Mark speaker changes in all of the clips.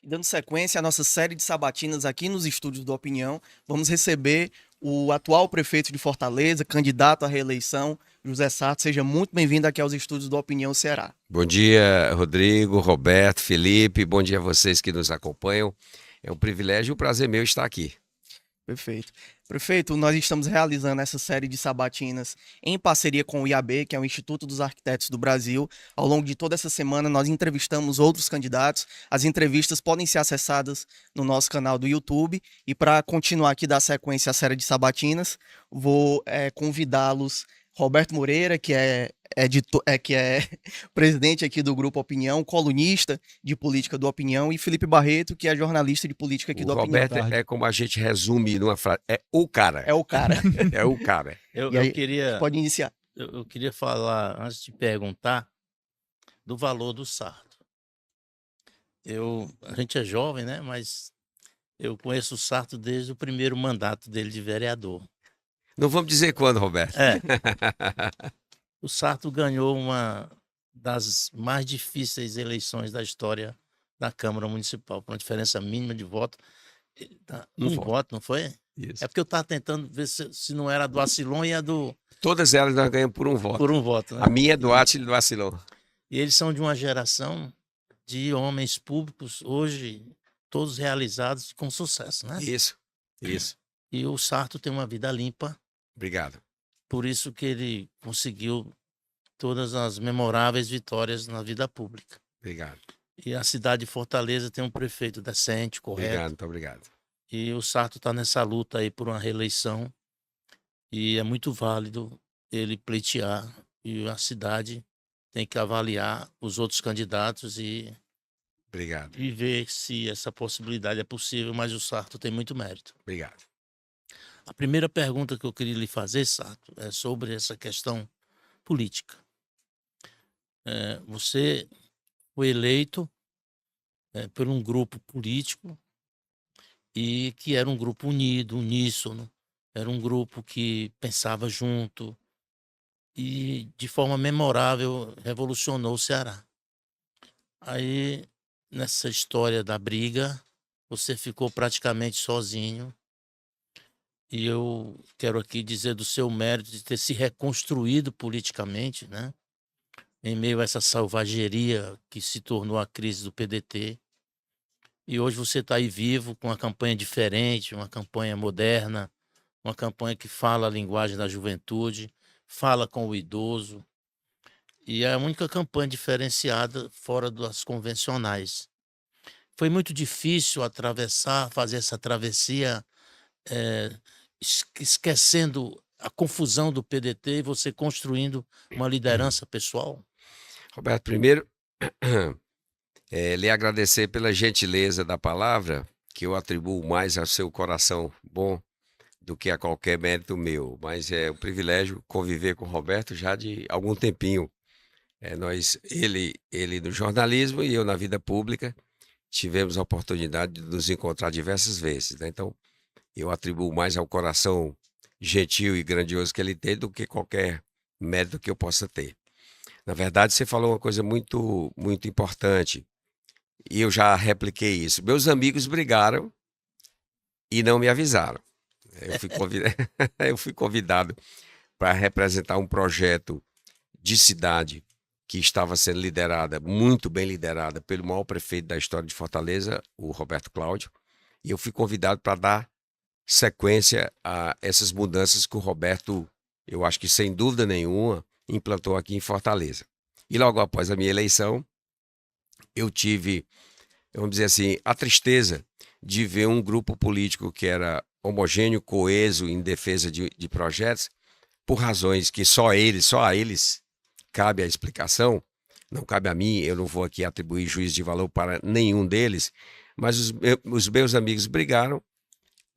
Speaker 1: E dando sequência à nossa série de sabatinas aqui nos estúdios do Opinião, vamos receber o atual prefeito de Fortaleza, candidato à reeleição, José Sarto. Seja muito bem-vindo aqui aos estúdios do Opinião Ceará.
Speaker 2: Bom dia, Rodrigo, Roberto, Felipe. Bom dia a vocês que nos acompanham. É um privilégio e um prazer meu estar aqui.
Speaker 1: Perfeito. Prefeito, nós estamos realizando essa série de sabatinas em parceria com o IAB, que é o Instituto dos Arquitetos do Brasil. Ao longo de toda essa semana, nós entrevistamos outros candidatos. As entrevistas podem ser acessadas no nosso canal do YouTube. E para continuar aqui dar sequência à série de sabatinas, vou convidá-los. Roberto Moreira, que é presidente aqui do Grupo Opinião, colunista de política do Opinião, e Felipe Barreto, que é jornalista de política aqui
Speaker 2: O
Speaker 1: do Opinião.
Speaker 2: Roberto é como a gente resume numa frase, é o cara.
Speaker 1: É o cara.
Speaker 2: É o cara.
Speaker 1: E aí, pode iniciar.
Speaker 3: Eu queria falar, antes de perguntar, do valor do Sarto. A gente é jovem, né? Mas eu conheço o Sarto desde o primeiro mandato dele de vereador.
Speaker 2: Não vamos dizer quando, Roberto.
Speaker 3: O Sarto ganhou uma das mais difíceis eleições da história da Câmara Municipal, com uma diferença mínima de voto. Um voto, não foi?
Speaker 2: Isso.
Speaker 3: É porque eu estava tentando ver se não era a do Acilon e a do...
Speaker 2: Todas elas nós ganhamos por um voto.
Speaker 3: Por um voto, né?
Speaker 2: A minha é do Átila e do Acilon.
Speaker 3: E eles são de uma geração de homens públicos, hoje, todos realizados com sucesso, né?
Speaker 2: Isso.
Speaker 3: E o Sarto tem uma vida limpa.
Speaker 2: Obrigado.
Speaker 3: Por isso que ele conseguiu todas as memoráveis vitórias na vida pública.
Speaker 2: Obrigado.
Speaker 3: E a cidade de Fortaleza tem um prefeito decente, correto.
Speaker 2: Obrigado, muito obrigado.
Speaker 3: E o Sarto está nessa luta aí por uma reeleição. E é muito válido ele pleitear. E a cidade tem que avaliar os outros candidatos
Speaker 2: Obrigado.
Speaker 3: e ver se essa possibilidade é possível, mas o Sarto tem muito mérito.
Speaker 2: Obrigado.
Speaker 3: A primeira pergunta que eu queria lhe fazer, Sarto, é sobre essa questão política. Você foi eleito por um grupo político e que era um grupo unido, uníssono, era um grupo que pensava junto e, de forma memorável, revolucionou o Ceará. Aí, nessa história da briga, você ficou praticamente sozinho. E eu quero aqui dizer do seu mérito de ter se reconstruído politicamente, né? Em meio a essa selvageria que se tornou a crise do PDT. E hoje você está aí vivo com uma campanha diferente, uma campanha moderna, uma campanha que fala a linguagem da juventude, fala com o idoso. E é a única campanha diferenciada fora das convencionais. Foi muito difícil fazer essa travessia, esquecendo a confusão do PDT e você construindo uma liderança pessoal?
Speaker 2: Roberto, primeiro, lhe agradecer pela gentileza da palavra, que eu atribuo mais ao seu coração bom do que a qualquer mérito meu. Mas é um privilégio conviver com o Roberto já de algum tempinho. Ele no jornalismo e eu na vida pública, tivemos a oportunidade de nos encontrar diversas vezes, né? Então, eu atribuo mais ao coração gentil e grandioso que ele tem do que qualquer mérito que eu possa ter. Na verdade, você falou uma coisa muito, muito importante e eu já repliquei isso. Meus amigos brigaram e não me avisaram. Eu fui convidado para representar um projeto de cidade que estava sendo muito bem liderada pelo maior prefeito da história de Fortaleza, o Roberto Cláudio, e eu fui convidado para dar sequência a essas mudanças que o Roberto, eu acho que sem dúvida nenhuma, implantou aqui em Fortaleza. E logo após a minha eleição, eu tive, vamos dizer assim, a tristeza de ver um grupo político que era homogêneo, coeso, em defesa de projetos, por razões que só a eles cabe a explicação, não cabe a mim, eu não vou aqui atribuir juízo de valor para nenhum deles, mas os meus amigos brigaram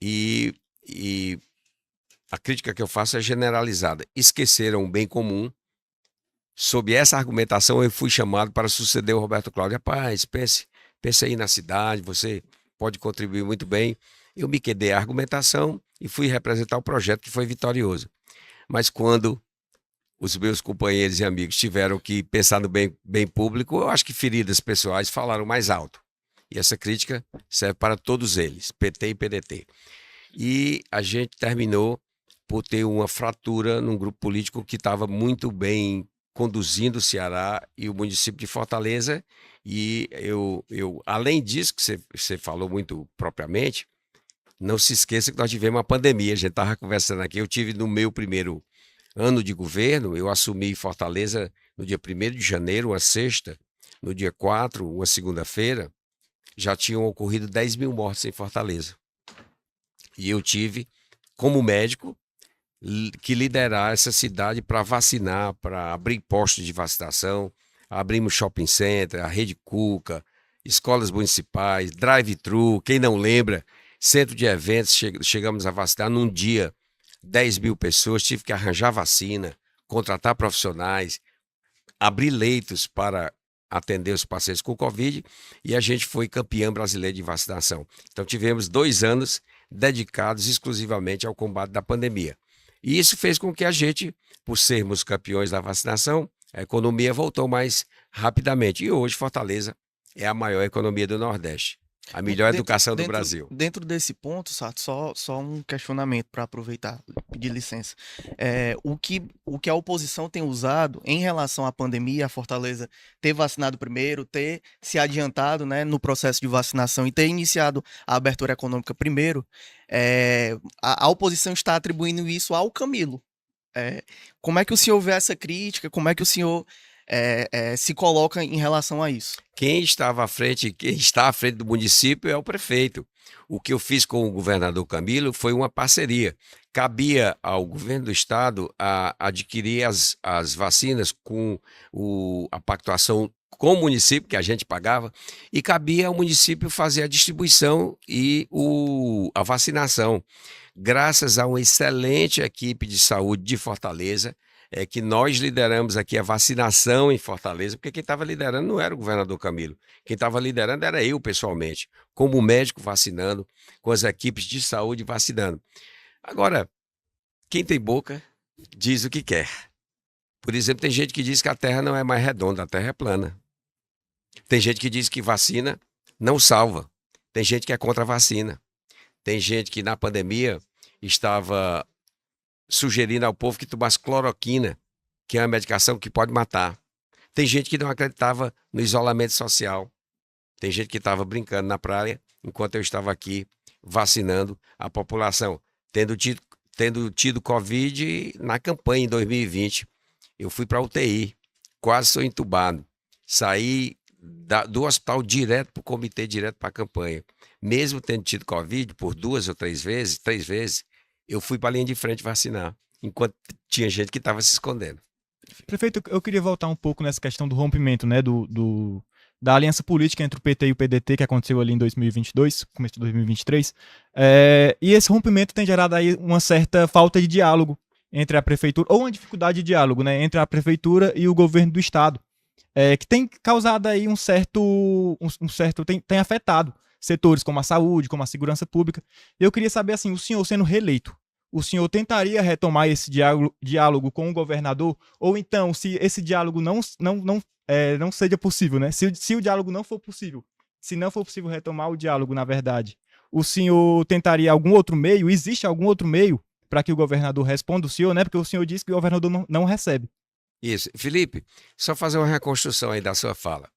Speaker 2: e a crítica que eu faço é generalizada. Esqueceram o bem comum. Sob essa argumentação, eu fui chamado para suceder o Roberto Cláudio. Rapaz, pense aí na cidade, você pode contribuir muito bem. Eu me quedei a argumentação e fui representar o projeto que foi vitorioso. Mas quando os meus companheiros e amigos tiveram que pensar no bem público, eu acho que feridas pessoais falaram mais alto. E essa crítica serve para todos eles, PT e PDT. E a gente terminou por ter uma fratura num grupo político que estava muito bem conduzindo o Ceará e o município de Fortaleza. E além disso, que você falou muito propriamente, não se esqueça que nós tivemos uma pandemia. A gente estava conversando aqui. Eu tive no meu primeiro ano de governo, eu assumi Fortaleza no dia 1º de janeiro, uma sexta, no dia 4, uma segunda-feira, já tinham ocorrido 10 mil mortes em Fortaleza. E eu tive, como médico, que liderar essa cidade para vacinar, para abrir postos de vacinação. Abrimos shopping center, a Rede Cuca, escolas municipais, drive-thru, quem não lembra, centro de eventos, chegamos a vacinar num dia 10 mil pessoas, tive que arranjar vacina, contratar profissionais, abrir leitos para atender os pacientes com Covid, e a gente foi campeão brasileiro de vacinação. Então tivemos 2 anos dedicados exclusivamente ao combate da pandemia. E isso fez com que a gente, por sermos campeões da vacinação, a economia voltou mais rapidamente. E hoje Fortaleza é a maior economia do Nordeste, a melhor educação do Brasil.
Speaker 1: Dentro desse ponto, Sato, só um questionamento para aproveitar, pedir licença. O que a oposição tem usado em relação à pandemia, a Fortaleza ter vacinado primeiro, ter se adiantado, né, no processo de vacinação e ter iniciado a abertura econômica primeiro, a oposição está atribuindo isso ao Camilo. Como é que o senhor vê essa crítica? Como é que o senhor se coloca em relação a isso?
Speaker 2: Quem está à frente do município é o prefeito. O que eu fiz com o governador Camilo foi uma parceria. Cabia ao governo do estado a adquirir as vacinas com a pactuação com o município, que a gente pagava, e cabia ao município fazer a distribuição e a vacinação. Graças a uma excelente equipe de saúde de Fortaleza, que nós lideramos aqui a vacinação em Fortaleza, porque quem estava liderando não era o governador Camilo, quem estava liderando era eu pessoalmente, como médico vacinando, com as equipes de saúde vacinando. Agora, quem tem boca diz o que quer. Por exemplo, tem gente que diz que a Terra não é mais redonda, a Terra é plana. Tem gente que diz que vacina não salva. Tem gente que é contra a vacina. Tem gente que na pandemia estava sugerindo ao povo que tomasse cloroquina, que é uma medicação que pode matar. Tem gente que não acreditava no isolamento social. Tem gente que estava brincando na praia, enquanto eu estava aqui vacinando a população. Tendo tido Covid na campanha em 2020. Eu fui para a UTI, quase sou entubado. Saí do hospital direto para o comitê, direto para a campanha. Mesmo tendo tido Covid por 2 ou 3 vezes, eu fui para a linha de frente vacinar, enquanto tinha gente que estava se escondendo.
Speaker 4: Prefeito, eu queria voltar um pouco nessa questão do rompimento, né, da aliança política entre o PT e o PDT, que aconteceu ali em 2022, começo de 2023, e esse rompimento tem gerado aí uma certa falta de diálogo entre a prefeitura, ou uma dificuldade de diálogo, né, entre a prefeitura e o governo do estado, que tem causado aí tem afetado setores como a saúde, como a segurança pública. Eu queria saber, assim, o senhor sendo reeleito, o senhor tentaria retomar esse diálogo com o governador? Ou então, se esse diálogo não seja possível, né? Se o diálogo não for possível, se não for possível retomar o diálogo, na verdade, o senhor tentaria algum outro meio? Existe algum outro meio para que o governador responda o senhor, né? Porque o senhor disse que o governador não recebe.
Speaker 2: Isso. Felipe, só fazer uma reconstrução aí da sua fala.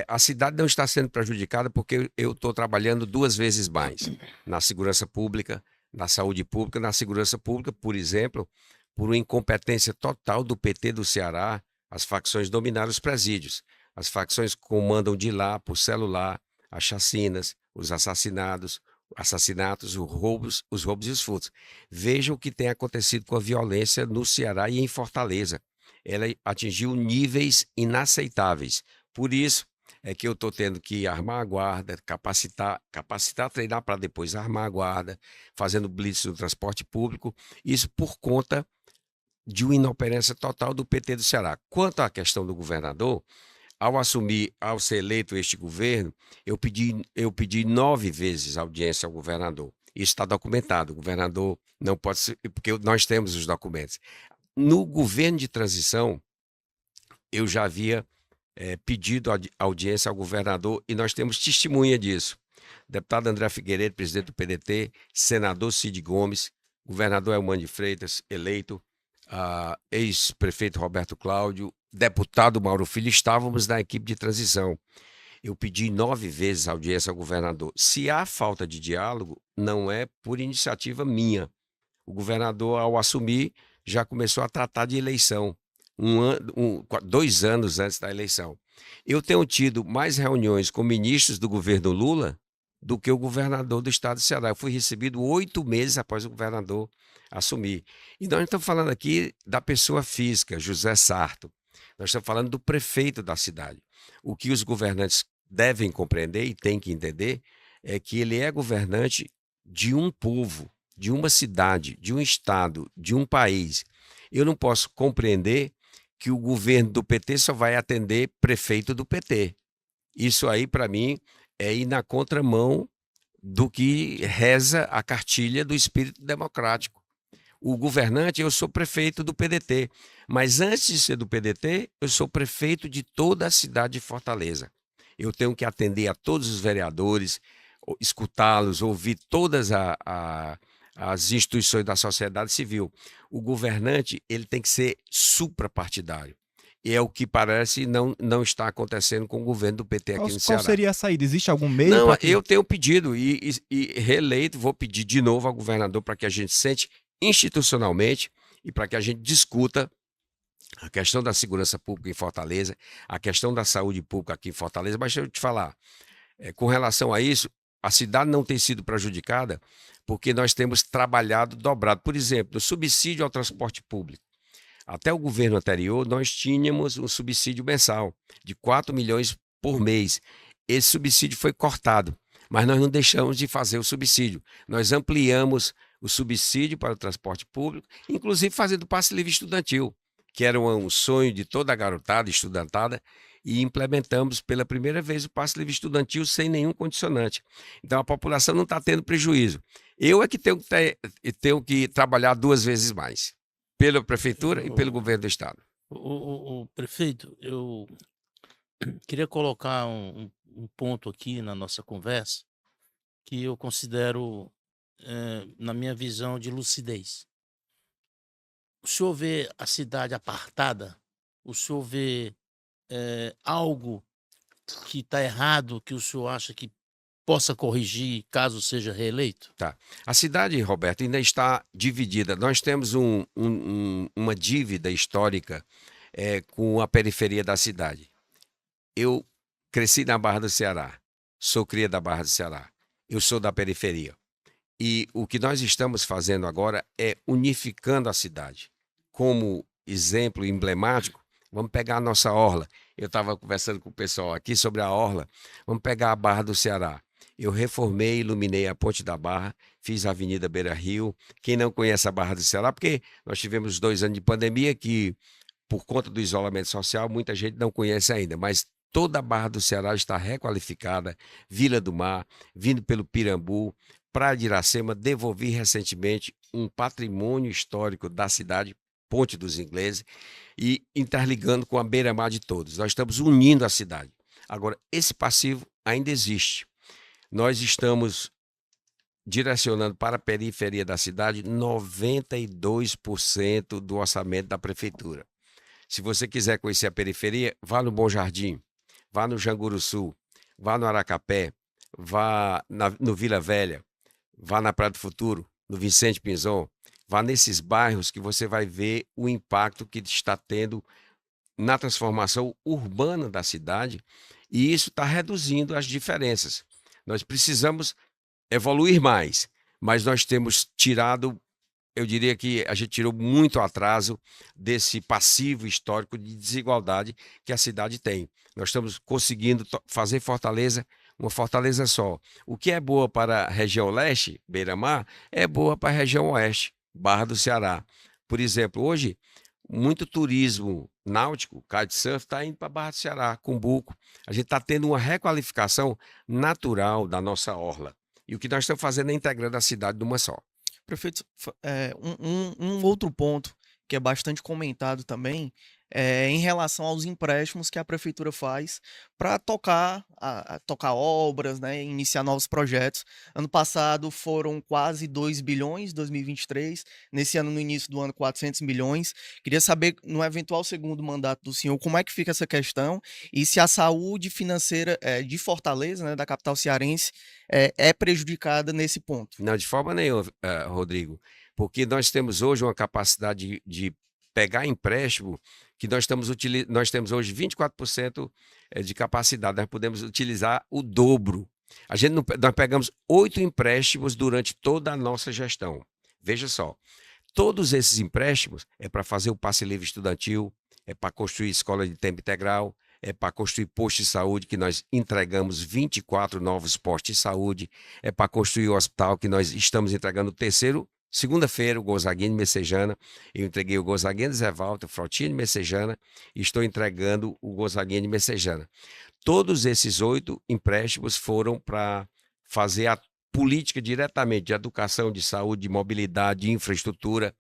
Speaker 2: A cidade não está sendo prejudicada porque eu estou trabalhando 2 vezes mais na segurança pública, na saúde pública, na segurança pública, por exemplo, por uma incompetência total do PT do Ceará. As facções dominaram os presídios. As facções comandam de lá, por celular, as chacinas, os assassinatos, os roubos e os furtos. Vejam o que tem acontecido com a violência no Ceará e em Fortaleza. Ela atingiu níveis inaceitáveis. Por isso é que eu estou tendo que armar a guarda, capacitar, treinar para depois armar a guarda, fazendo blitz no transporte público. Isso por conta de uma inoperância total do PT do Ceará. Quanto à questão do governador, ao ser eleito este governo, eu pedi 9 vezes audiência ao governador. Isso está documentado. O governador não pode ser, porque nós temos os documentos. No governo de transição, eu já havia pedido audiência ao governador e nós temos testemunha disso. Deputado André Figueiredo, presidente do PDT, senador Cid Gomes, governador Elmano de Freitas, eleito, ex-prefeito Roberto Cláudio, deputado Mauro Filho, estávamos na equipe de transição. Eu pedi 9 vezes audiência ao governador. Se há falta de diálogo, não é por iniciativa minha. O governador, ao assumir, já começou a tratar de eleição, 2 anos antes da eleição. Eu tenho tido mais reuniões com ministros do governo Lula do que o governador do estado do Ceará. Eu fui recebido 8 meses após o governador assumir. E nós não estamos falando aqui da pessoa física, José Sarto. Nós estamos falando do prefeito da cidade. O que os governantes devem compreender e têm que entender é que ele é governante de um povo, de uma cidade, de um estado, de um país. Eu não posso compreender que o governo do PT só vai atender prefeito do PT. Isso aí, para mim, é ir na contramão do que reza a cartilha do espírito democrático. O governante, eu sou prefeito do PDT, mas antes de ser do PDT, eu sou prefeito de toda a cidade de Fortaleza. Eu tenho que atender a todos os vereadores, escutá-los, ouvir todas as instituições da sociedade civil. O governante, ele tem que ser suprapartidário. E é o que parece não está acontecendo com o governo do PT aqui no Ceará.
Speaker 4: Qual seria a saída? Existe algum meio?
Speaker 2: Não,
Speaker 4: que...
Speaker 2: eu tenho pedido e reeleito, vou pedir de novo ao governador para que a gente sente institucionalmente e para que a gente discuta a questão da segurança pública em Fortaleza, a questão da saúde pública aqui em Fortaleza. Mas deixa eu te falar, com relação a isso, a cidade não tem sido prejudicada porque nós temos trabalhado dobrado. Por exemplo, no subsídio ao transporte público. Até o governo anterior, nós tínhamos um subsídio mensal de 4 milhões por mês. Esse subsídio foi cortado, mas nós não deixamos de fazer o subsídio. Nós ampliamos o subsídio para o transporte público, inclusive fazendo passe livre estudantil, que era um sonho de toda a garotada estudantada, e implementamos pela primeira vez o passe livre estudantil sem nenhum condicionante. Então a população não está tendo prejuízo. Eu é que tenho que trabalhar 2 vezes mais, pela prefeitura e pelo governo do estado.
Speaker 3: O prefeito, eu queria colocar um ponto aqui na nossa conversa que eu considero, na minha visão, de lucidez. O senhor vê a cidade apartada? O senhor vê algo que está errado, que o senhor acha que possa corrigir caso seja reeleito?
Speaker 2: Tá. A cidade, Roberto, ainda está dividida. Nós temos uma dívida histórica com a periferia da cidade. Eu cresci na Barra do Ceará, sou cria da Barra do Ceará, eu sou da periferia. E o que nós estamos fazendo agora é unificando a cidade. Como exemplo emblemático, vamos pegar a nossa orla. Eu estava conversando com o pessoal aqui sobre a orla. Vamos pegar a Barra do Ceará. Eu reformei, iluminei a Ponte da Barra, fiz a Avenida Beira Rio. Quem não conhece a Barra do Ceará, porque nós tivemos 2 anos de pandemia que, por conta do isolamento social, muita gente não conhece ainda, mas toda a Barra do Ceará está requalificada, Vila do Mar, vindo pelo Pirambu, Praia de Iracema. Devolvi recentemente um patrimônio histórico da cidade, Ponte dos Ingleses, e interligando com a beira-mar de todos. Nós estamos unindo a cidade. Agora, esse passivo ainda existe. Nós estamos direcionando para a periferia da cidade 92% do orçamento da prefeitura. Se você quiser conhecer a periferia, vá no Bom Jardim, vá no Janguruçu, vá no Aracapé, vá no Vila Velha, vá na Praia do Futuro, no Vicente Pinzon, vá nesses bairros que você vai ver o impacto que está tendo na transformação urbana da cidade, e isso está reduzindo as diferenças. Nós precisamos evoluir mais, mas nós temos tirado, eu diria que a gente tirou muito atraso desse passivo histórico de desigualdade que a cidade tem. Nós estamos conseguindo fazer Fortaleza uma Fortaleza só. O que é boa para a região leste, Beira-Mar, é boa para a região oeste, Barra do Ceará. Por exemplo, hoje, muito turismo náutico, kitesurf, está indo para Barra do Ceará, Cumbuco. A gente está tendo uma requalificação natural da nossa orla. E o que nós estamos fazendo é integrando a cidade numa só.
Speaker 1: Prefeito, um outro ponto que é bastante comentado também em relação aos empréstimos que a prefeitura faz para tocar obras, né, iniciar novos projetos. Ano passado foram quase 2 bilhões, 2023. Nesse ano, no início do ano, 400 milhões. Queria saber, no eventual segundo mandato do senhor, como é que fica essa questão e se a saúde financeira de Fortaleza, né, da capital cearense, é prejudicada nesse ponto.
Speaker 2: Não, de forma nenhuma, Rodrigo, porque nós temos hoje uma capacidade de pegar empréstimo que nós temos hoje 24% de capacidade, nós podemos utilizar o dobro. Nós pegamos 8 empréstimos durante toda a nossa gestão. Veja só, todos esses empréstimos é para fazer o passe livre estudantil, é para construir escola de tempo integral, é para construir postos de saúde, que nós entregamos 24 novos postos de saúde, é para construir o hospital, que nós estamos entregando o terceiro. Segunda-feira, o Gonzaguinha de Messejana, eu entreguei o Gonzaguinha de Zé Walter, o Frotinha de Messejana, e estou entregando o Gonzaguinha de Messejana. Todos esses 8 empréstimos foram para fazer a política diretamente de educação, de saúde, de mobilidade, de infraestrutura.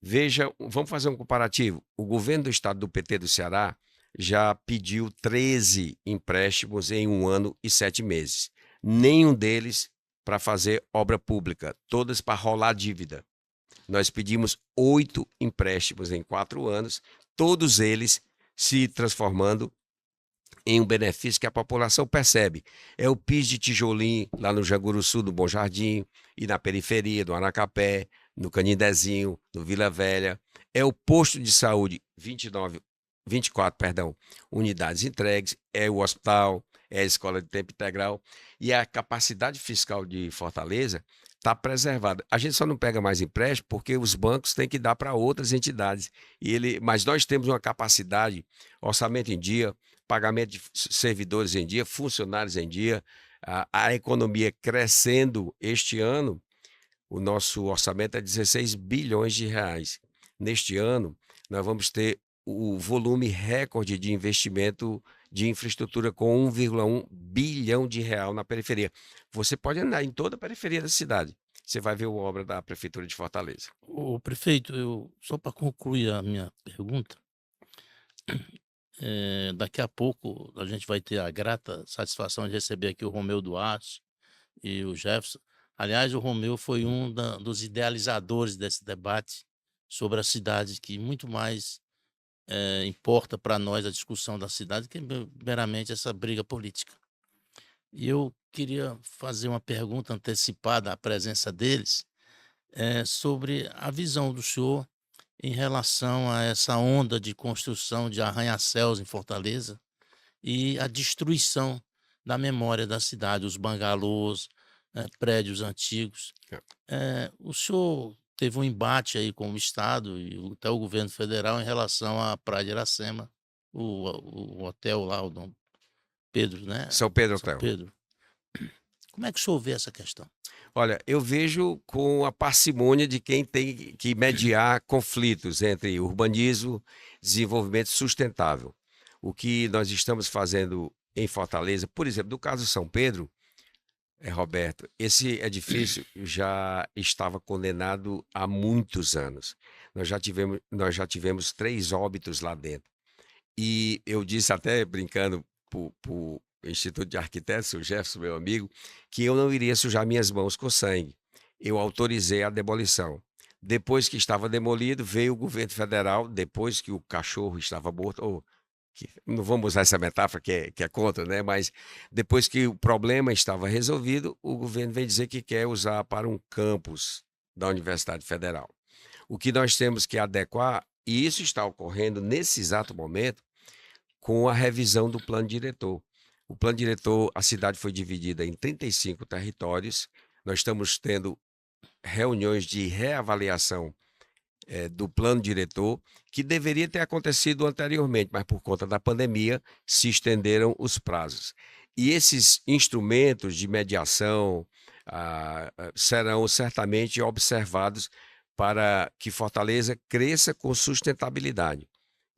Speaker 2: Veja, vamos fazer um comparativo. O governo do estado do PT do Ceará já pediu 13 empréstimos em 1 ano e 7 meses. Nenhum deles para fazer obra pública, todas para rolar dívida. Nós pedimos 8 empréstimos em 4 anos, todos eles se transformando em um benefício que a população percebe. É o PIS de tijolinho lá no Janguruçu, no Bom Jardim, e na periferia, do Anacapé, no Canindezinho, no Vila Velha. É o posto de saúde, 24 unidades entregues, é o hospital, é a escola de tempo integral, e a capacidade fiscal de Fortaleza está preservada. A gente só não pega mais empréstimo porque os bancos têm que dar para outras entidades. Mas nós temos uma capacidade, orçamento em dia, pagamento de servidores em dia, funcionários em dia, a economia crescendo este ano. O nosso orçamento é 16 bilhões de reais. Neste ano, nós vamos ter o volume recorde de investimento de infraestrutura com 1,1 bilhão de real na periferia. Você pode andar em toda a periferia da cidade. Você vai ver a obra da Prefeitura de Fortaleza.
Speaker 3: O prefeito, só para concluir a minha pergunta, daqui a pouco a gente vai ter a grata satisfação de receber aqui o Romeu Duarte e o Jefferson. Aliás, o Romeu foi dos idealizadores desse debate sobre a cidade, que muito mais importa para nós a discussão da cidade que meramente essa briga política. E eu queria fazer uma pergunta antecipada à presença deles sobre a visão do senhor em relação a essa onda de construção de arranha-céus em Fortaleza e a destruição da memória da cidade, os bangalôs, prédios antigos. O senhor teve um embate aí com o Estado e até o governo federal em relação à Praia de Iracema, o hotel lá, o Dom Pedro, né?
Speaker 2: São Pedro
Speaker 3: São
Speaker 2: Hotel.
Speaker 3: Pedro. Como é que o senhor vê essa questão?
Speaker 2: Olha, eu vejo com a parcimônia de quem tem que mediar conflitos entre urbanismo e desenvolvimento sustentável. O que nós estamos fazendo em Fortaleza, por exemplo, no caso de São Pedro, Roberto, esse edifício já estava condenado há muitos anos. Nós já tivemos 3 óbitos lá dentro. E eu disse até brincando para o Instituto de Arquitetos, o Jefferson, meu amigo, que eu não iria sujar minhas mãos com sangue. Eu autorizei a demolição. Depois que estava demolido, veio o governo federal, depois que o cachorro estava morto, não vamos usar essa metáfora que é contra, né? Mas depois que o problema estava resolvido, o governo vem dizer que quer usar para um campus da Universidade Federal. O que nós temos que adequar, e isso está ocorrendo nesse exato momento, com a revisão do plano diretor. O plano diretor, a cidade foi dividida em 35 territórios, nós estamos tendo reuniões de reavaliação do plano diretor, que deveria ter acontecido anteriormente, mas por conta da pandemia se estenderam os prazos. E esses instrumentos de mediação serão certamente observados para que Fortaleza cresça com sustentabilidade.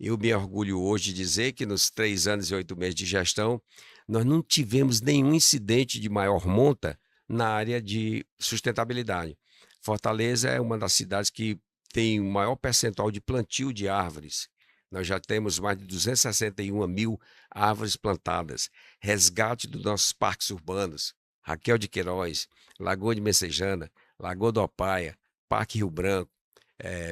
Speaker 2: Eu me orgulho hoje de dizer que nos 3 anos e 8 meses de gestão, nós não tivemos nenhum incidente de maior monta na área de sustentabilidade. Fortaleza é uma das cidades que tem o maior percentual de plantio de árvores Nós já temos mais de 261 mil árvores plantadas. Resgate dos nossos parques urbanos. Raquel de Queiroz, Lagoa de Messejana, Lagoa do Opaia, Parque Rio Branco,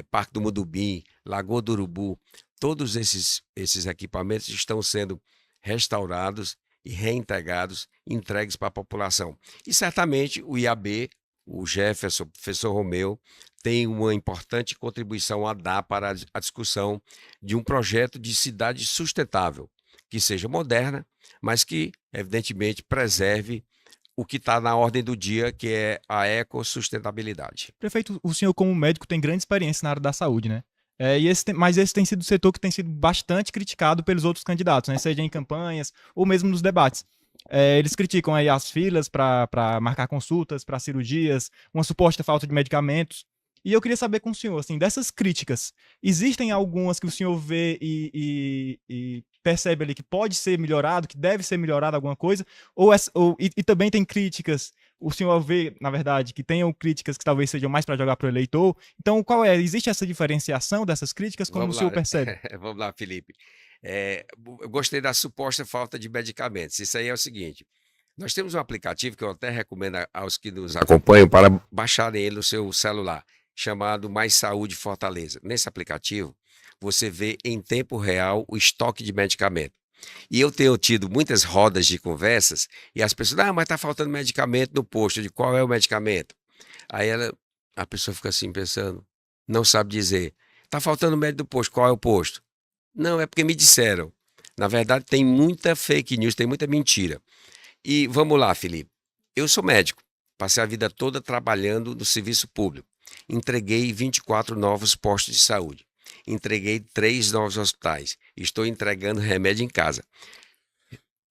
Speaker 2: Parque do Mudubim, Lagoa do Urubu. Todos esses equipamentos estão sendo restaurados e reintegrados, entregues para a população. E certamente o IAB, o Jefferson, o professor Romeu, tem uma importante contribuição a dar para a discussão de um projeto de cidade sustentável, que seja moderna, mas que, evidentemente, preserve o que está na ordem do dia, que é a ecossustentabilidade.
Speaker 4: Prefeito, o senhor como médico tem grande experiência na área da saúde, né? Mas esse tem sido o setor que tem sido bastante criticado pelos outros candidatos, né? Seja em campanhas ou mesmo nos debates. Eles criticam aí as filas para marcar consultas, para cirurgias, uma suposta falta de medicamentos. E eu queria saber com o senhor, assim, dessas críticas, existem algumas que o senhor vê e percebe ali que pode ser melhorado, que deve ser melhorado alguma coisa, e também tem críticas, o senhor vê, na verdade, que tenham críticas que talvez sejam mais para jogar para o eleitor. Então, existe essa diferenciação dessas críticas, como
Speaker 2: Vamos
Speaker 4: o senhor
Speaker 2: lá,
Speaker 4: percebe?
Speaker 2: vamos lá, Felipe. Eu gostei da suposta falta de medicamentos. Isso aí é o seguinte: nós temos um aplicativo que eu até recomendo aos que nos acompanham para baixarem ele no seu celular, chamado Mais Saúde Fortaleza. Nesse aplicativo, você vê em tempo real o estoque de medicamento. E eu tenho tido muitas rodas de conversas e as pessoas, mas está faltando medicamento no posto. De qual é o medicamento? Aí a pessoa fica assim pensando, não sabe dizer. Está faltando médico do posto, qual é o posto? Não, é porque me disseram. Na verdade, tem muita fake news, tem muita mentira. E vamos lá, Felipe. Eu sou médico, passei a vida toda trabalhando no serviço público. Entreguei 24 novos postos de saúde. Entreguei 3 novos hospitais. Estou entregando remédio em casa.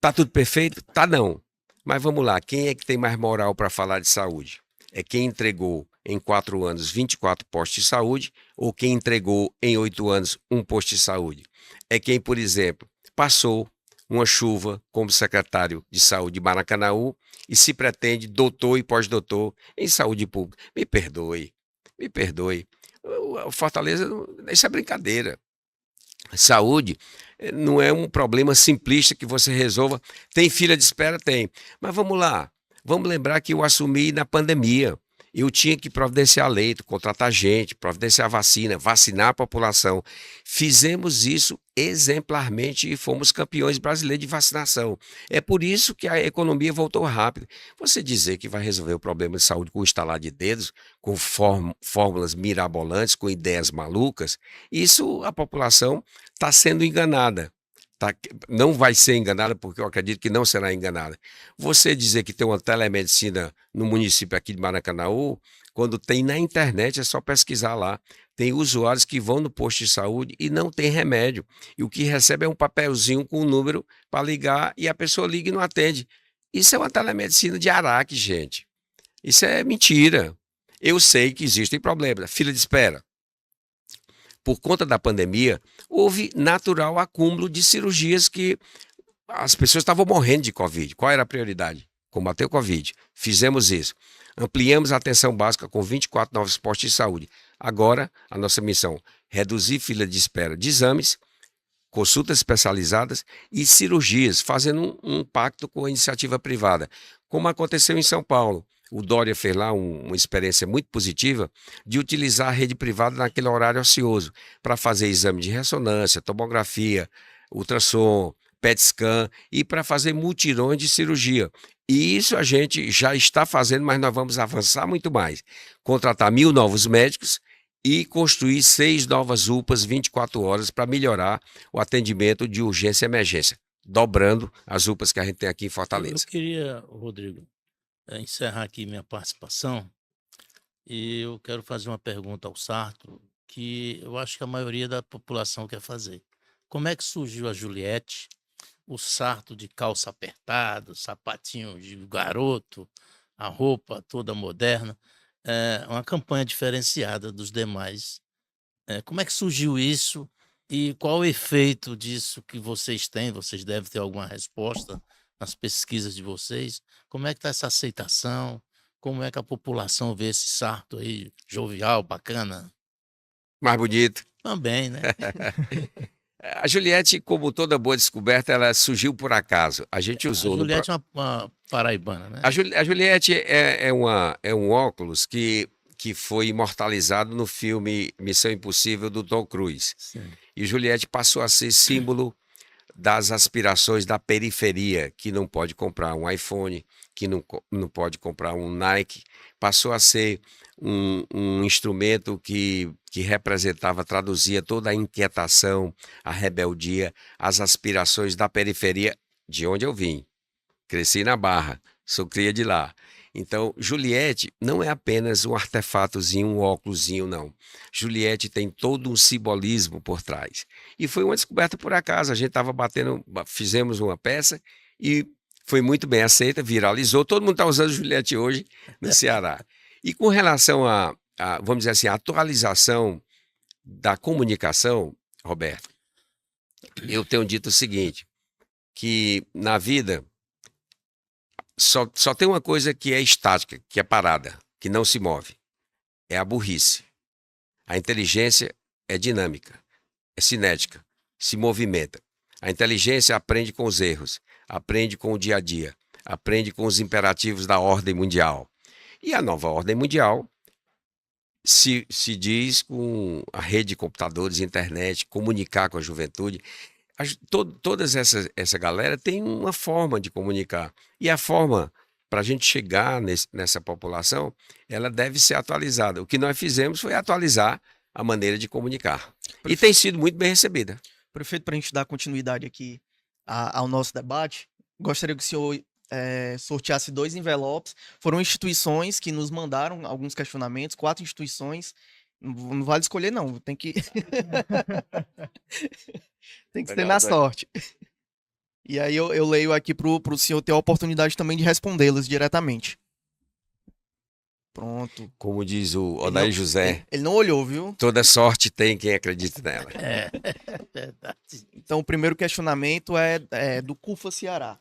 Speaker 2: Tá tudo perfeito? Tá não. Mas vamos lá, quem é que tem mais moral para falar de saúde? É quem entregou em 4 anos 24 postos de saúde ou quem entregou em 8 anos um posto de saúde? É quem, por exemplo, passou uma chuva como secretário de saúde de Maracanaú e se pretende doutor e pós-doutor em saúde pública. Me perdoe, me perdoe. O Fortaleza, isso é brincadeira. Saúde não é um problema simplista que você resolva. Tem fila de espera? Tem. Mas vamos lá. Vamos lembrar que eu assumi na pandemia. Eu tinha que providenciar leito, contratar gente, providenciar vacina, vacinar a população. Fizemos isso exemplarmente e fomos campeões brasileiros de vacinação. É por isso que a economia voltou rápido. Você dizer que vai resolver o problema de saúde com um estalar de dedos, com fórmulas mirabolantes, com ideias malucas, isso a população está sendo enganada. Não vai ser enganada, porque eu acredito que não será enganada. Você dizer que tem uma telemedicina no município aqui de Maracanaú, quando tem na internet, é só pesquisar lá. Tem usuários que vão no posto de saúde e não tem remédio. E o que recebe é um papelzinho com um número para ligar e a pessoa liga e não atende. Isso é uma telemedicina de Araque, gente. Isso é mentira. Eu sei que existem problemas. Fila de espera. Por conta da pandemia, houve natural acúmulo de cirurgias que as pessoas estavam morrendo de Covid. Qual era a prioridade? Combater o Covid. Fizemos isso. Ampliamos a atenção básica com 24 novos postos de saúde. Agora, a nossa missão, reduzir fila de espera de exames, consultas especializadas e cirurgias, fazendo um pacto com a iniciativa privada. Como aconteceu em São Paulo. O Dória fez lá uma experiência muito positiva de utilizar a rede privada naquele horário ocioso para fazer exame de ressonância, tomografia, ultrassom, PET scan e para fazer mutirões de cirurgia. E isso a gente já está fazendo, mas nós vamos avançar muito mais. Contratar 1.000 novos médicos e construir 6 novas UPAs 24 horas para melhorar o atendimento de urgência e emergência, dobrando as UPAs que a gente tem aqui em Fortaleza.
Speaker 3: Eu queria, Rodrigo, encerrar aqui minha participação e eu quero fazer uma pergunta ao Sarto que eu acho que a maioria da população quer fazer. Como é que surgiu a Juliette, o Sarto de calça apertada, sapatinho de garoto, a roupa toda moderna, uma campanha diferenciada dos demais? Como é que surgiu isso e qual o efeito disso que vocês têm? Vocês devem ter alguma resposta nas pesquisas de vocês. Como é que está essa aceitação? Como é que a população vê esse Sarto aí, jovial, bacana?
Speaker 2: Mais bonito.
Speaker 3: Também, né?
Speaker 2: A Juliette, como toda boa descoberta, ela surgiu por acaso. A gente
Speaker 3: A
Speaker 2: usou no
Speaker 3: Juliette é uma paraibana, né?
Speaker 2: A Juliette é um óculos que foi imortalizado no filme Missão Impossível do Tom Cruise.
Speaker 3: Sim.
Speaker 2: E Juliette passou a ser símbolo das aspirações da periferia, que não pode comprar um iPhone, que não pode comprar um Nike. Passou a ser um instrumento que representava, traduzia toda a inquietação, a rebeldia, as aspirações da periferia, de onde eu vim. Cresci na Barra, sou cria de lá. Então, Juliette não é apenas um artefatozinho, um óculosinho, não. Juliette tem todo um simbolismo por trás. E foi uma descoberta por acaso. A gente estava fizemos uma peça e foi muito bem aceita, viralizou. Todo mundo está usando Juliette hoje no Ceará. E com relação vamos dizer assim, a atualização da comunicação, Roberto, eu tenho dito o seguinte, que na vida só tem uma coisa que é estática, que é parada, que não se move. É a burrice. A inteligência é dinâmica, é cinética, se movimenta. A inteligência aprende com os erros, aprende com o dia a dia, aprende com os imperativos da ordem mundial. E a nova ordem mundial se diz com a rede de computadores, internet, comunicar com a juventude. Toda essa galera tem uma forma de comunicar. E a forma para a gente chegar nessa população, ela deve ser atualizada. O que nós fizemos foi atualizar a maneira de comunicar. E tem sido muito bem recebida.
Speaker 1: Prefeito, para a gente dar continuidade aqui ao nosso debate, gostaria que o senhor sorteasse 2 envelopes. Foram instituições que nos mandaram alguns questionamentos, 4 instituições. Não vale escolher, não. Tem que. Tem que ser na sorte. E aí eu leio aqui pro senhor ter a oportunidade também de respondê-las diretamente. Pronto.
Speaker 2: Como diz o Odair José,
Speaker 1: ele não olhou, viu?
Speaker 2: toda sorte tem quem acredita nela.
Speaker 3: É verdade.
Speaker 1: Então, o primeiro questionamento é do CUFA Ceará.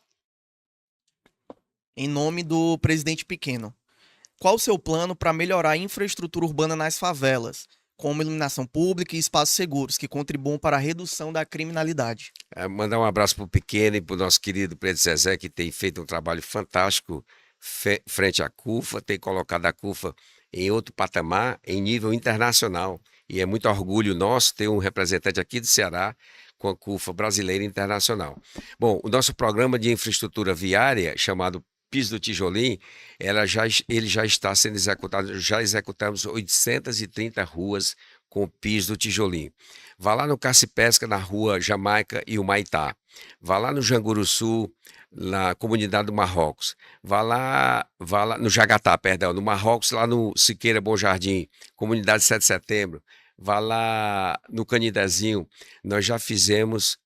Speaker 1: Em nome do presidente Pequeno. Qual o seu plano para melhorar a infraestrutura urbana nas favelas, como iluminação pública e espaços seguros, que contribuam para a redução da criminalidade?
Speaker 2: Mandar um abraço para o Pequeno e para o nosso querido Preto Zezé, que tem feito um trabalho fantástico frente à CUFA, tem colocado a CUFA em outro patamar, em nível internacional. E é muito orgulho nosso ter um representante aqui do Ceará com a CUFA brasileira e internacional. Bom, o nosso programa de infraestrutura viária, chamado Piso do Tijolim, ele já está sendo executado, já executamos 830 ruas com piso do tijolim. Vá lá no Caça-Pesca, na rua Jamaica e Humaitá. Vá lá no Janguruçu, na comunidade do Marrocos. Vá lá no Jagatá, perdão, no Marrocos, lá no Siqueira Bom Jardim, comunidade 7 de setembro. Vá lá no Canidezinho. Nós já fizemos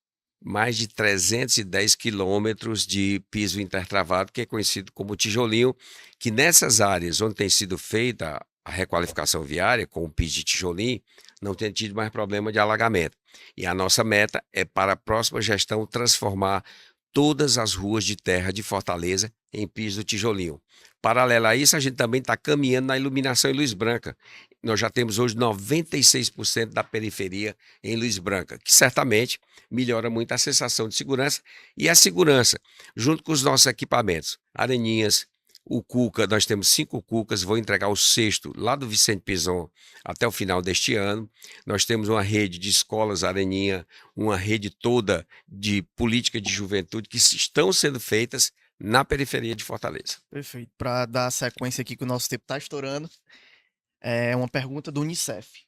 Speaker 2: mais de 310 quilômetros de piso intertravado, que é conhecido como tijolinho, que nessas áreas onde tem sido feita a requalificação viária com o piso de tijolinho, não tem tido mais problema de alagamento. E a nossa meta é para a próxima gestão transformar todas as ruas de terra de Fortaleza em piso do tijolinho. Paralelo a isso, a gente também está caminhando na iluminação em luz branca. Nós já temos hoje 96% da periferia em luz branca, que certamente melhora muito a sensação de segurança e a segurança, junto com os nossos equipamentos. Areninhas, o Cuca, nós temos 5 Cucas, vou entregar o 6º lá do Vicente Pison até o final deste ano. Nós temos uma rede de escolas Areninha, uma rede toda de política de juventude que estão sendo feitas na periferia de Fortaleza.
Speaker 1: Perfeito. Para dar sequência aqui que o nosso tempo está estourando, é uma pergunta do Unicef.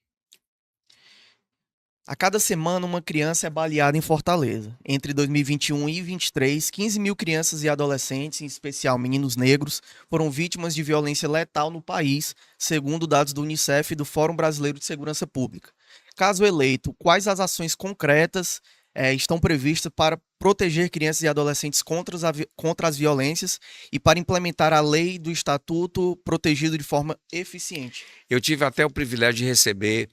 Speaker 1: A cada semana, uma criança é baleada em Fortaleza. Entre 2021 e 2023, 15 mil crianças e adolescentes, em especial meninos negros, foram vítimas de violência letal no país, segundo dados do Unicef e do Fórum Brasileiro de Segurança Pública. Caso eleito, quais as ações concretas estão previstas para proteger crianças e adolescentes contra as violências e para implementar a lei do Estatuto protegido de forma eficiente?
Speaker 2: Eu tive até o privilégio de receber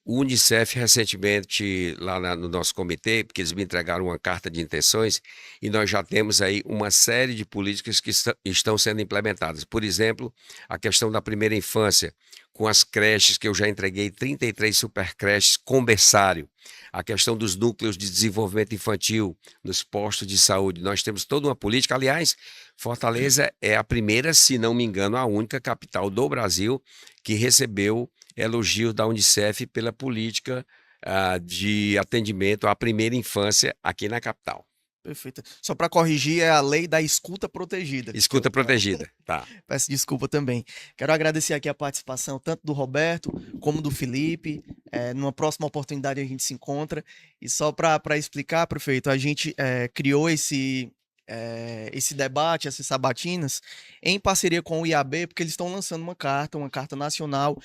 Speaker 2: O Unicef, recentemente, lá no nosso comitê, porque eles me entregaram uma carta de intenções, e nós já temos aí uma série de políticas que estão sendo implementadas. Por exemplo, a questão da primeira infância, com as creches, que eu já entreguei 33 supercreches com berçário. A questão dos núcleos de desenvolvimento infantil nos postos de saúde. Nós temos toda uma política. Aliás, Fortaleza é a primeira, se não me engano, a única capital do Brasil que recebeu elogios da Unicef pela política de atendimento à primeira infância aqui na capital.
Speaker 1: Perfeito. Só para corrigir, é a lei da escuta protegida.
Speaker 2: Escuta protegida, tá.
Speaker 1: Peço desculpa também. Quero agradecer aqui a participação tanto do Roberto como do Felipe. Numa próxima oportunidade a gente se encontra. E só para explicar, prefeito, a gente criou esse debate, essas sabatinas, em parceria com o IAB, porque eles estão lançando uma carta nacional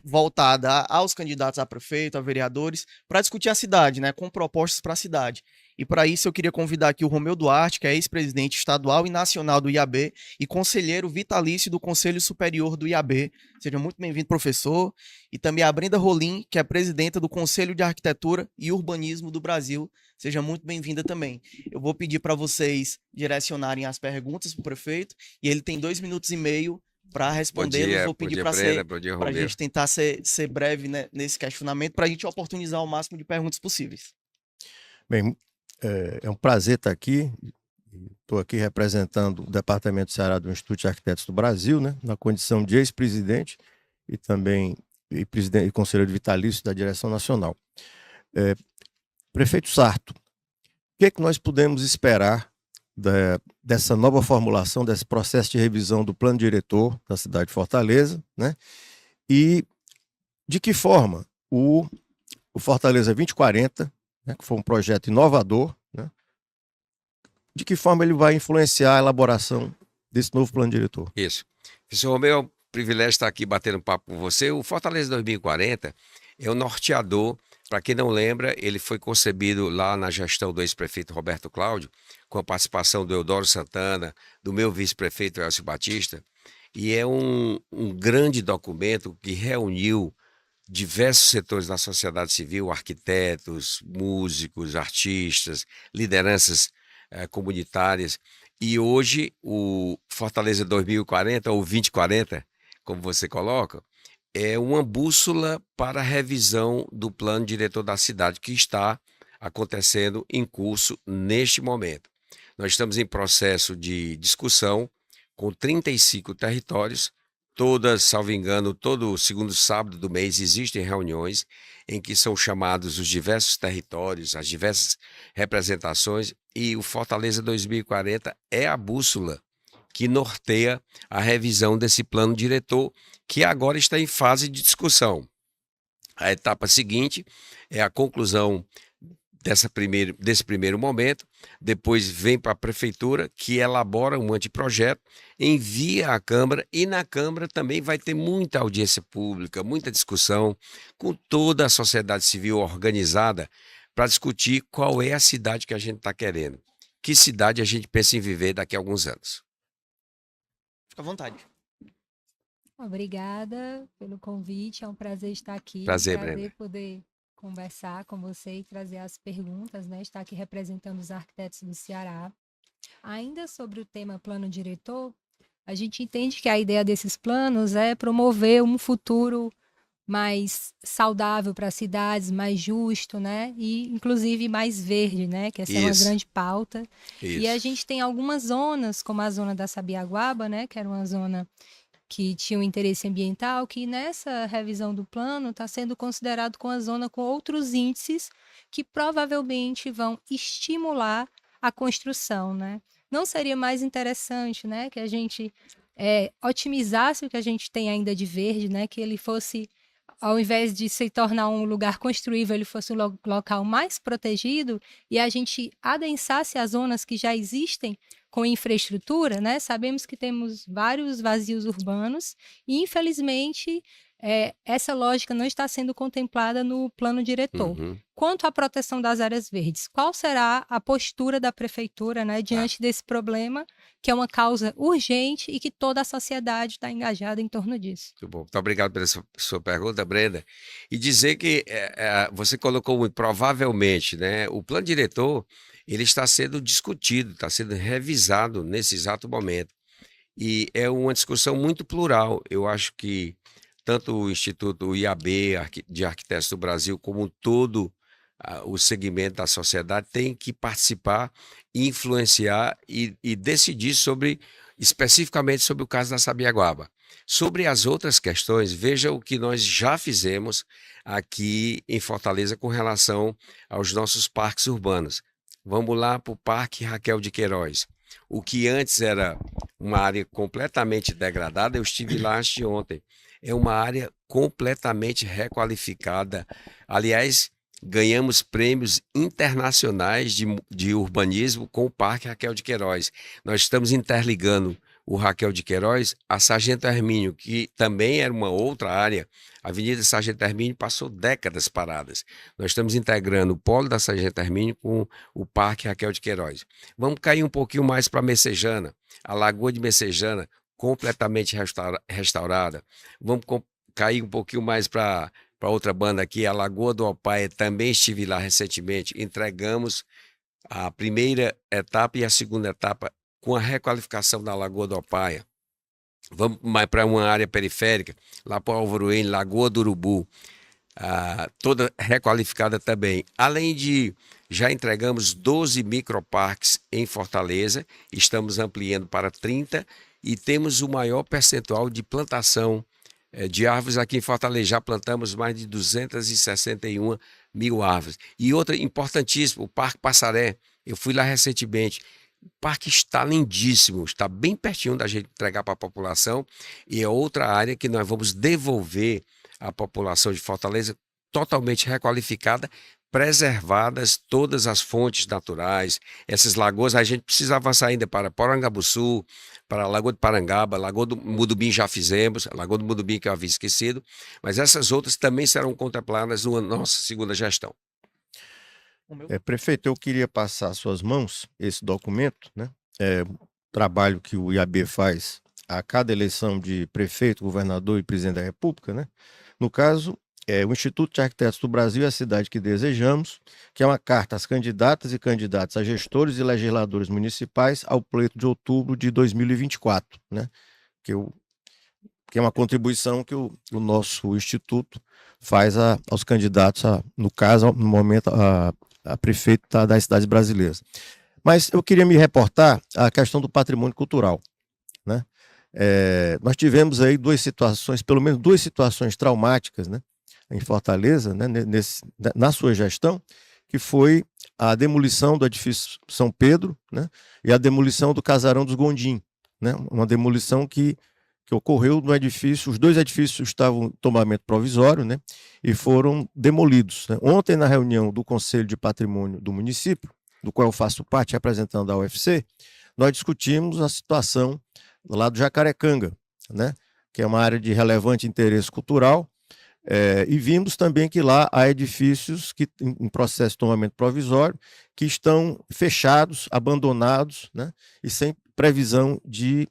Speaker 1: voltada aos candidatos a prefeito, a vereadores, para discutir a cidade, né, com propostas para a cidade. E para isso eu queria convidar aqui o Romeu Duarte, que é ex-presidente estadual e nacional do IAB e conselheiro vitalício do Conselho Superior do IAB. Seja muito bem-vindo, professor. E também a Brenda Rolim, que é presidenta do Conselho de Arquitetura e Urbanismo do Brasil. Seja muito bem-vinda também. Eu vou pedir para vocês direcionarem as perguntas para o prefeito e ele tem 2 minutos e meio para respondê-los. Vou pedir para a gente tentar ser breve, né, nesse questionamento, para a gente oportunizar o máximo de perguntas possíveis.
Speaker 5: Bem, é um prazer estar aqui. Estou aqui representando o Departamento do Ceará do Instituto de Arquitetos do Brasil, né, na condição de ex-presidente e também presidente e conselheiro vitalício da direção nacional. Prefeito Sarto, o que é que nós podemos esperar dessa nova formulação, desse processo de revisão do plano diretor da cidade de Fortaleza, né? E de que forma o Fortaleza 2040, né, que foi um projeto inovador, né, de que forma ele vai influenciar a elaboração desse novo plano diretor?
Speaker 2: Isso. Professor Romeu, é um privilégio estar aqui batendo um papo com você. O Fortaleza 2040 é o norteador. Para quem não lembra, ele foi concebido lá na gestão do ex-prefeito Roberto Cláudio, com a participação do Eudoro Santana, do meu vice-prefeito Elcio Batista, e é um grande documento que reuniu diversos setores da sociedade civil, arquitetos, músicos, artistas, lideranças comunitárias. E hoje o Fortaleza 2040, ou 2040, como você coloca, é uma bússola para a revisão do plano diretor da cidade que está acontecendo em curso neste momento. Nós estamos em processo de discussão com 35 territórios. Todas, salvo engano, todo segundo sábado do mês existem reuniões em que são chamados os diversos territórios, as diversas representações, e o Fortaleza 2040 é a bússola que norteia a revisão desse plano diretor, que agora está em fase de discussão. A etapa seguinte é a conclusão desse primeiro momento, depois vem para a prefeitura, que elabora um anteprojeto, envia à Câmara, e na Câmara também vai ter muita audiência pública, muita discussão com toda a sociedade civil organizada para discutir qual é a cidade que a gente está querendo. Que cidade a gente pensa em viver daqui a alguns anos.
Speaker 1: Fica à vontade.
Speaker 6: Obrigada pelo convite, é um prazer estar aqui.
Speaker 2: Prazer, Brenda.
Speaker 6: Poder conversar com você e trazer as perguntas, né? Estar aqui representando os arquitetos do Ceará. Ainda sobre o tema plano diretor, a gente entende que a ideia desses planos é promover um futuro mais saudável para as cidades, mais justo, né? E inclusive mais verde, né? Que essa é uma grande pauta. E a gente tem algumas zonas, como a zona da Sabiaguaba, né? Que era uma zona que tinha um interesse ambiental, que nessa revisão do plano está sendo considerado como a zona com outros índices que provavelmente vão estimular a construção, né? Não seria mais interessante, né, que a gente otimizasse o que a gente tem ainda de verde, né, que ele fosse, ao invés de se tornar um lugar construível, ele fosse um local mais protegido e a gente adensasse as zonas que já existem com infraestrutura, né? Sabemos que temos vários vazios urbanos e, infelizmente, essa lógica não está sendo contemplada no plano diretor.
Speaker 2: Uhum.
Speaker 6: Quanto à proteção das áreas verdes, qual será a postura da prefeitura, né, diante desse problema, que é uma causa urgente e que toda a sociedade está engajada em torno disso?
Speaker 2: Muito bom. Muito obrigado pela sua pergunta, Brenda. E dizer que você colocou muito provavelmente, né? O plano diretor ele está sendo discutido, está sendo revisado nesse exato momento. E é uma discussão muito plural. Eu acho que tanto o Instituto IAB de Arquitetos do Brasil, como todo o segmento da sociedade, tem que participar, influenciar e decidir especificamente sobre o caso da Sabiaguaba. Sobre as outras questões, veja o que nós já fizemos aqui em Fortaleza com relação aos nossos parques urbanos. Vamos lá para o Parque Raquel de Queiroz. O que antes era uma área completamente degradada, eu estive lá anteontem. É uma área completamente requalificada. Aliás, ganhamos prêmios internacionais de urbanismo com o Parque Raquel de Queiroz. Nós estamos interligando o Raquel de Queiroz a Sargento Hermínio, que também era uma outra área. A Avenida Sargento Hermínio passou décadas paradas. Nós estamos integrando o polo da Sargento Hermínio com o Parque Raquel de Queiroz. Vamos cair um pouquinho mais para Messejana, a Lagoa de Messejana, completamente restaurada. Vamos cair um pouquinho mais para outra banda aqui, a Lagoa do Alpaia. Também estive lá recentemente. Entregamos a primeira etapa e a segunda etapa com a requalificação da Lagoa do Alpaia. Vamos mais para uma área periférica, lá para o Álvaro N, Lagoa do Urubu, toda requalificada também. Além de, já entregamos 12 microparques em Fortaleza, estamos ampliando para 30 e temos o maior percentual de plantação de árvores aqui em Fortaleza. Já plantamos mais de 261 mil árvores. E outra importantíssima, o Parque Passaré. Eu fui lá recentemente. O parque está lindíssimo, está bem pertinho da gente entregar para a população e é outra área que nós vamos devolver à população de Fortaleza totalmente requalificada, preservadas todas as fontes naturais, essas lagoas. A gente precisa avançar ainda para Porangabuçu, para a Lagoa de Parangaba, Lagoa do Mudubim já fizemos, a Lagoa do Mudubim que eu havia esquecido, mas essas outras também serão contempladas na nossa segunda gestão.
Speaker 5: Prefeito, eu queria passar às suas mãos esse documento, né? Trabalho que o IAB faz a cada eleição de prefeito, governador e presidente da República, né? No caso, o Instituto de Arquitetos do Brasil e a Cidade que Desejamos, que é uma carta às candidatas e candidatos a gestores e legisladores municipais ao pleito de outubro de 2024, né? Que é uma contribuição que o nosso instituto faz aos candidatos, no caso, no momento, a prefeito das cidades brasileiras. Mas eu queria me reportar à questão do patrimônio cultural, né? Nós tivemos aí pelo menos duas situações traumáticas, né, em Fortaleza, né, na sua gestão, que foi a demolição do edifício São Pedro, né, e a demolição do Casarão dos Gondim, né, uma demolição que ocorreu no edifício. Os dois edifícios estavam em tombamento provisório, né, e foram demolidos, né. Ontem, na reunião do Conselho de Patrimônio do município, do qual eu faço parte representando a UFC, nós discutimos a situação lá do Jacarecanga, né, que é uma área de relevante interesse cultural, e vimos também que lá há edifícios que, em processo de tombamento provisório, que estão fechados, abandonados, né, e sem previsão de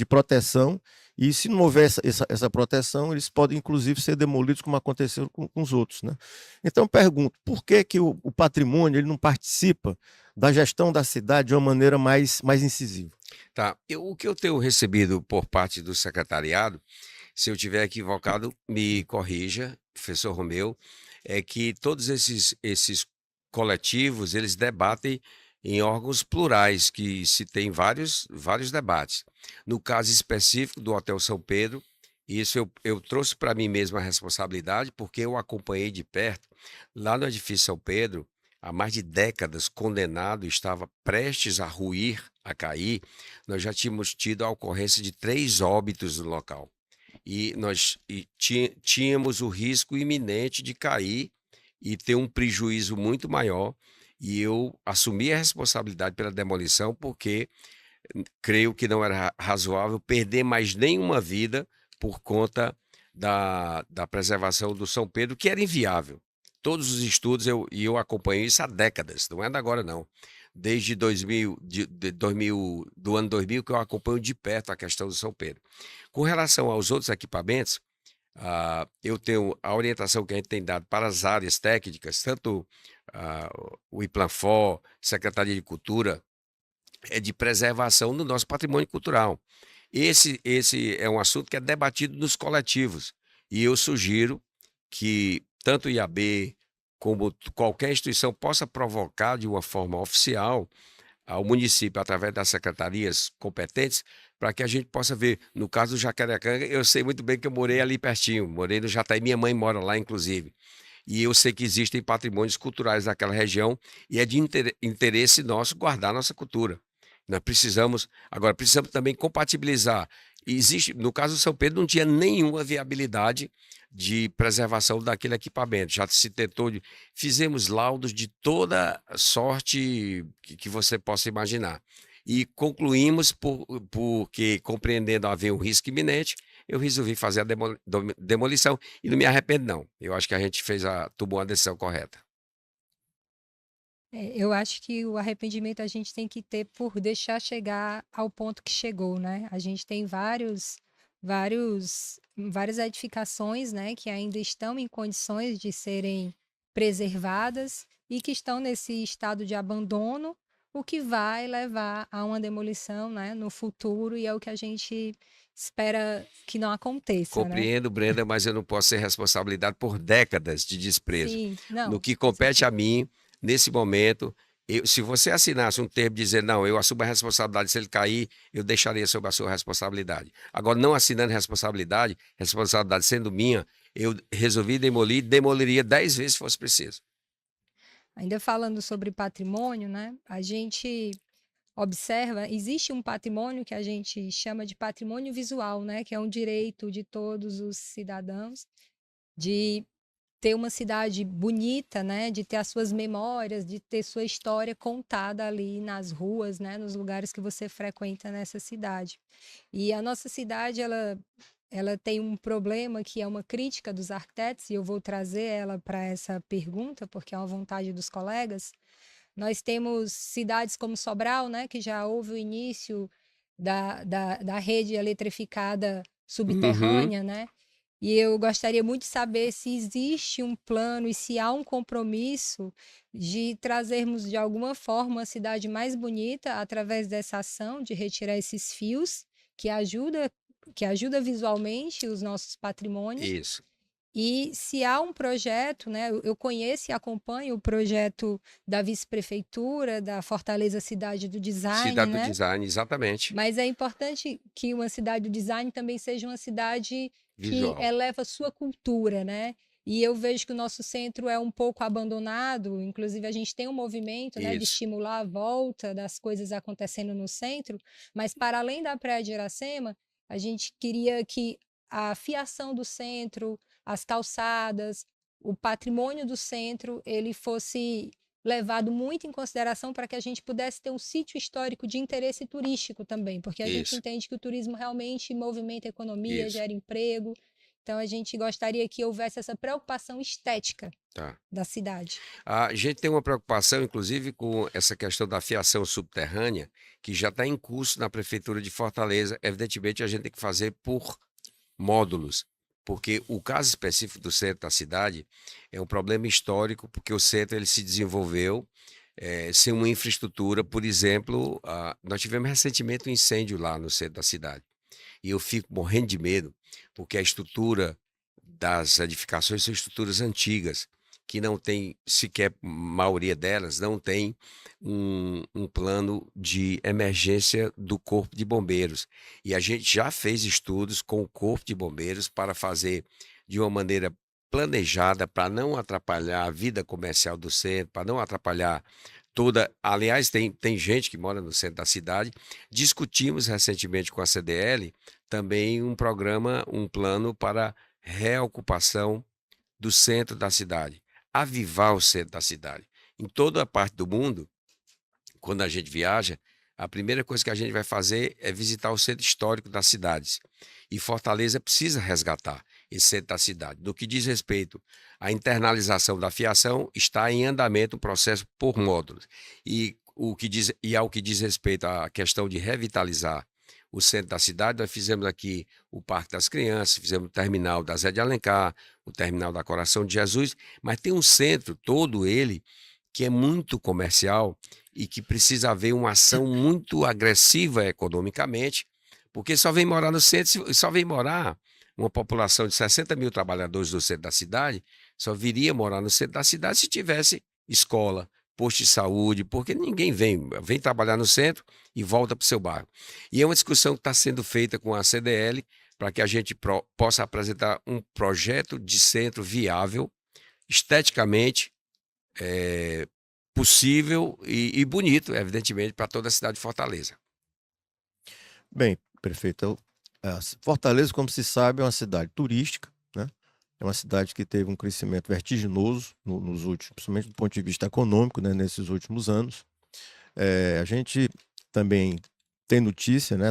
Speaker 5: proteção. E se não houver essa proteção, eles podem, inclusive, ser demolidos, como aconteceu com os outros, né? Então, pergunto, por que o patrimônio ele não participa da gestão da cidade de uma maneira mais incisiva?
Speaker 2: Tá. O que eu tenho recebido por parte do secretariado, se eu estiver equivocado, me corrija, professor Romeu, é que todos esses coletivos, eles debatem em órgãos plurais, que se tem vários debates. No caso específico do Hotel São Pedro, isso eu trouxe para mim mesmo a responsabilidade, porque eu acompanhei de perto. Lá no edifício São Pedro, há mais de décadas, condenado, estava prestes a ruir, a cair. Nós já tínhamos tido a ocorrência de 3 óbitos no local. E nós tínhamos o risco iminente de cair e ter um prejuízo muito maior. E eu assumi a responsabilidade pela demolição, porque creio que não era razoável perder mais nenhuma vida por conta da preservação do São Pedro, que era inviável. Todos os estudos, eu acompanho isso há décadas, não é de agora não. Desde 2000, do ano 2000 que eu acompanho de perto a questão do São Pedro. Com relação aos outros equipamentos, eu tenho a orientação que a gente tem dado para as áreas técnicas, tanto o IPLANFOR, Secretaria de Cultura, é de preservação do nosso patrimônio cultural. Esse é um assunto que é debatido nos coletivos. E eu sugiro que tanto o IAB como qualquer instituição possa provocar de uma forma oficial ao município, através das secretarias competentes, para que a gente possa ver. No caso do Jacarecanga, eu sei muito bem que eu morei ali pertinho, morei no Jataí, minha mãe mora lá, inclusive. E eu sei que existem patrimônios culturais naquela região e é de interesse nosso guardar nossa cultura. Nós precisamos também compatibilizar. Existe, no caso do São Pedro, não tinha nenhuma viabilidade de preservação daquele equipamento. Já se tentou, fizemos laudos de toda sorte que você possa imaginar. E concluímos porque, compreendendo haver um risco iminente, eu resolvi fazer a demolição e não me arrependo, não. Eu acho que a gente tomou a decisão correta.
Speaker 6: Eu acho que o arrependimento a gente tem que ter por deixar chegar ao ponto que chegou, né? A gente tem várias edificações, né, que ainda estão em condições de serem preservadas e que estão nesse estado de abandono, o que vai levar a uma demolição, né, no futuro, e é o que a gente espera que não aconteça, né?
Speaker 2: Compreendo, Brenda, mas eu não posso ser responsabilidade por décadas de desprezo.
Speaker 6: Sim, não,
Speaker 2: No que
Speaker 6: com
Speaker 2: compete a
Speaker 6: certeza.
Speaker 2: mim, nesse momento, se você assinasse um termo dizendo, não, eu assumo a responsabilidade, se ele cair, eu deixaria sob a sua responsabilidade. Agora, não assinando responsabilidade sendo minha, eu resolvi demolir, demoliria 10 vezes se fosse preciso.
Speaker 6: Ainda falando sobre patrimônio, né? A gente observa, existe um patrimônio que a gente chama de patrimônio visual, né? Que é um direito de todos os cidadãos de ter uma cidade bonita, né? De ter as suas memórias, de ter sua história contada ali nas ruas, né? Nos lugares que você frequenta nessa cidade. E a nossa cidade, ela tem um problema que é uma crítica dos arquitetos, e eu vou trazer ela para essa pergunta, porque é uma vontade dos colegas. Nós temos cidades como Sobral, né, que já houve o início da rede eletrificada
Speaker 2: Uhum.
Speaker 6: subterrânea, né? E eu gostaria muito de saber se existe um plano e se há um compromisso de trazermos de alguma forma a cidade mais bonita através dessa ação de retirar esses fios que ajuda visualmente os nossos patrimônios.
Speaker 2: Isso.
Speaker 6: E se há um projeto, né, eu conheço e acompanho o projeto da vice-prefeitura da Fortaleza Cidade do Design,
Speaker 2: Cidade do
Speaker 6: né?
Speaker 2: Design, exatamente.
Speaker 6: Mas é importante que uma cidade do design também seja uma cidade que
Speaker 2: Visual.
Speaker 6: eleva a sua cultura, né? E eu vejo que o nosso centro é um pouco abandonado, inclusive a gente tem um movimento, né, de
Speaker 2: Isso.
Speaker 6: estimular a volta das coisas acontecendo no centro, mas para além da Praia de Iracema, a gente queria que a fiação do centro, as calçadas, o patrimônio do centro, ele fosse levado muito em consideração para que a gente pudesse ter um sítio histórico de interesse turístico também, porque a gente
Speaker 2: Isso.
Speaker 6: entende que o turismo realmente movimenta a economia,
Speaker 2: Isso.
Speaker 6: gera emprego. Então a gente gostaria que houvesse essa preocupação estética
Speaker 2: Tá.
Speaker 6: da cidade.
Speaker 2: A gente tem uma preocupação, inclusive, com essa questão da fiação subterrânea, que já está em curso na Prefeitura de Fortaleza. Evidentemente, a gente tem que fazer por módulos, porque o caso específico do centro da cidade é um problema histórico, porque o centro ele se desenvolveu sem uma infraestrutura. Por exemplo, nós tivemos recentemente um incêndio lá no centro da cidade, e eu fico morrendo de medo, porque a estrutura das edificações são estruturas antigas, que não tem sequer, maioria delas, não tem um plano de emergência do Corpo de Bombeiros. E a gente já fez estudos com o Corpo de Bombeiros para fazer de uma maneira planejada, para não atrapalhar a vida comercial do centro, para não atrapalhar toda. Aliás, tem gente que mora no centro da cidade. Discutimos recentemente com a CDL também um programa, um plano para reocupação do centro da cidade, avivar o centro da cidade. Em toda a parte do mundo, quando a gente viaja, a primeira coisa que a gente vai fazer é visitar o centro histórico das cidades. E Fortaleza precisa resgatar esse centro da cidade. No que diz respeito à internalização da fiação, está em andamento um processo por módulos. Ao que diz respeito à questão de revitalizar o centro da cidade, nós fizemos aqui o Parque das Crianças, fizemos o terminal da Zé de Alencar, o terminal da Coração de Jesus, mas tem um centro, todo ele, que é muito comercial e que precisa haver uma ação muito agressiva economicamente, porque só vem morar no centro, só vem morar uma população de 60 mil trabalhadores do centro da cidade, só viria morar no centro da cidade se tivesse escola, posto de saúde, porque ninguém vem trabalhar no centro e volta para o seu bairro. E é uma discussão que está sendo feita com a CDL para que a gente possa apresentar um projeto de centro viável, esteticamente possível e bonito, evidentemente, para toda a cidade de Fortaleza.
Speaker 5: Bem, prefeito, Fortaleza, como se sabe, é uma cidade turística, né? É uma cidade que teve um crescimento vertiginoso nos últimos, principalmente do ponto de vista econômico, né, nesses últimos anos. A gente também tem notícia, né,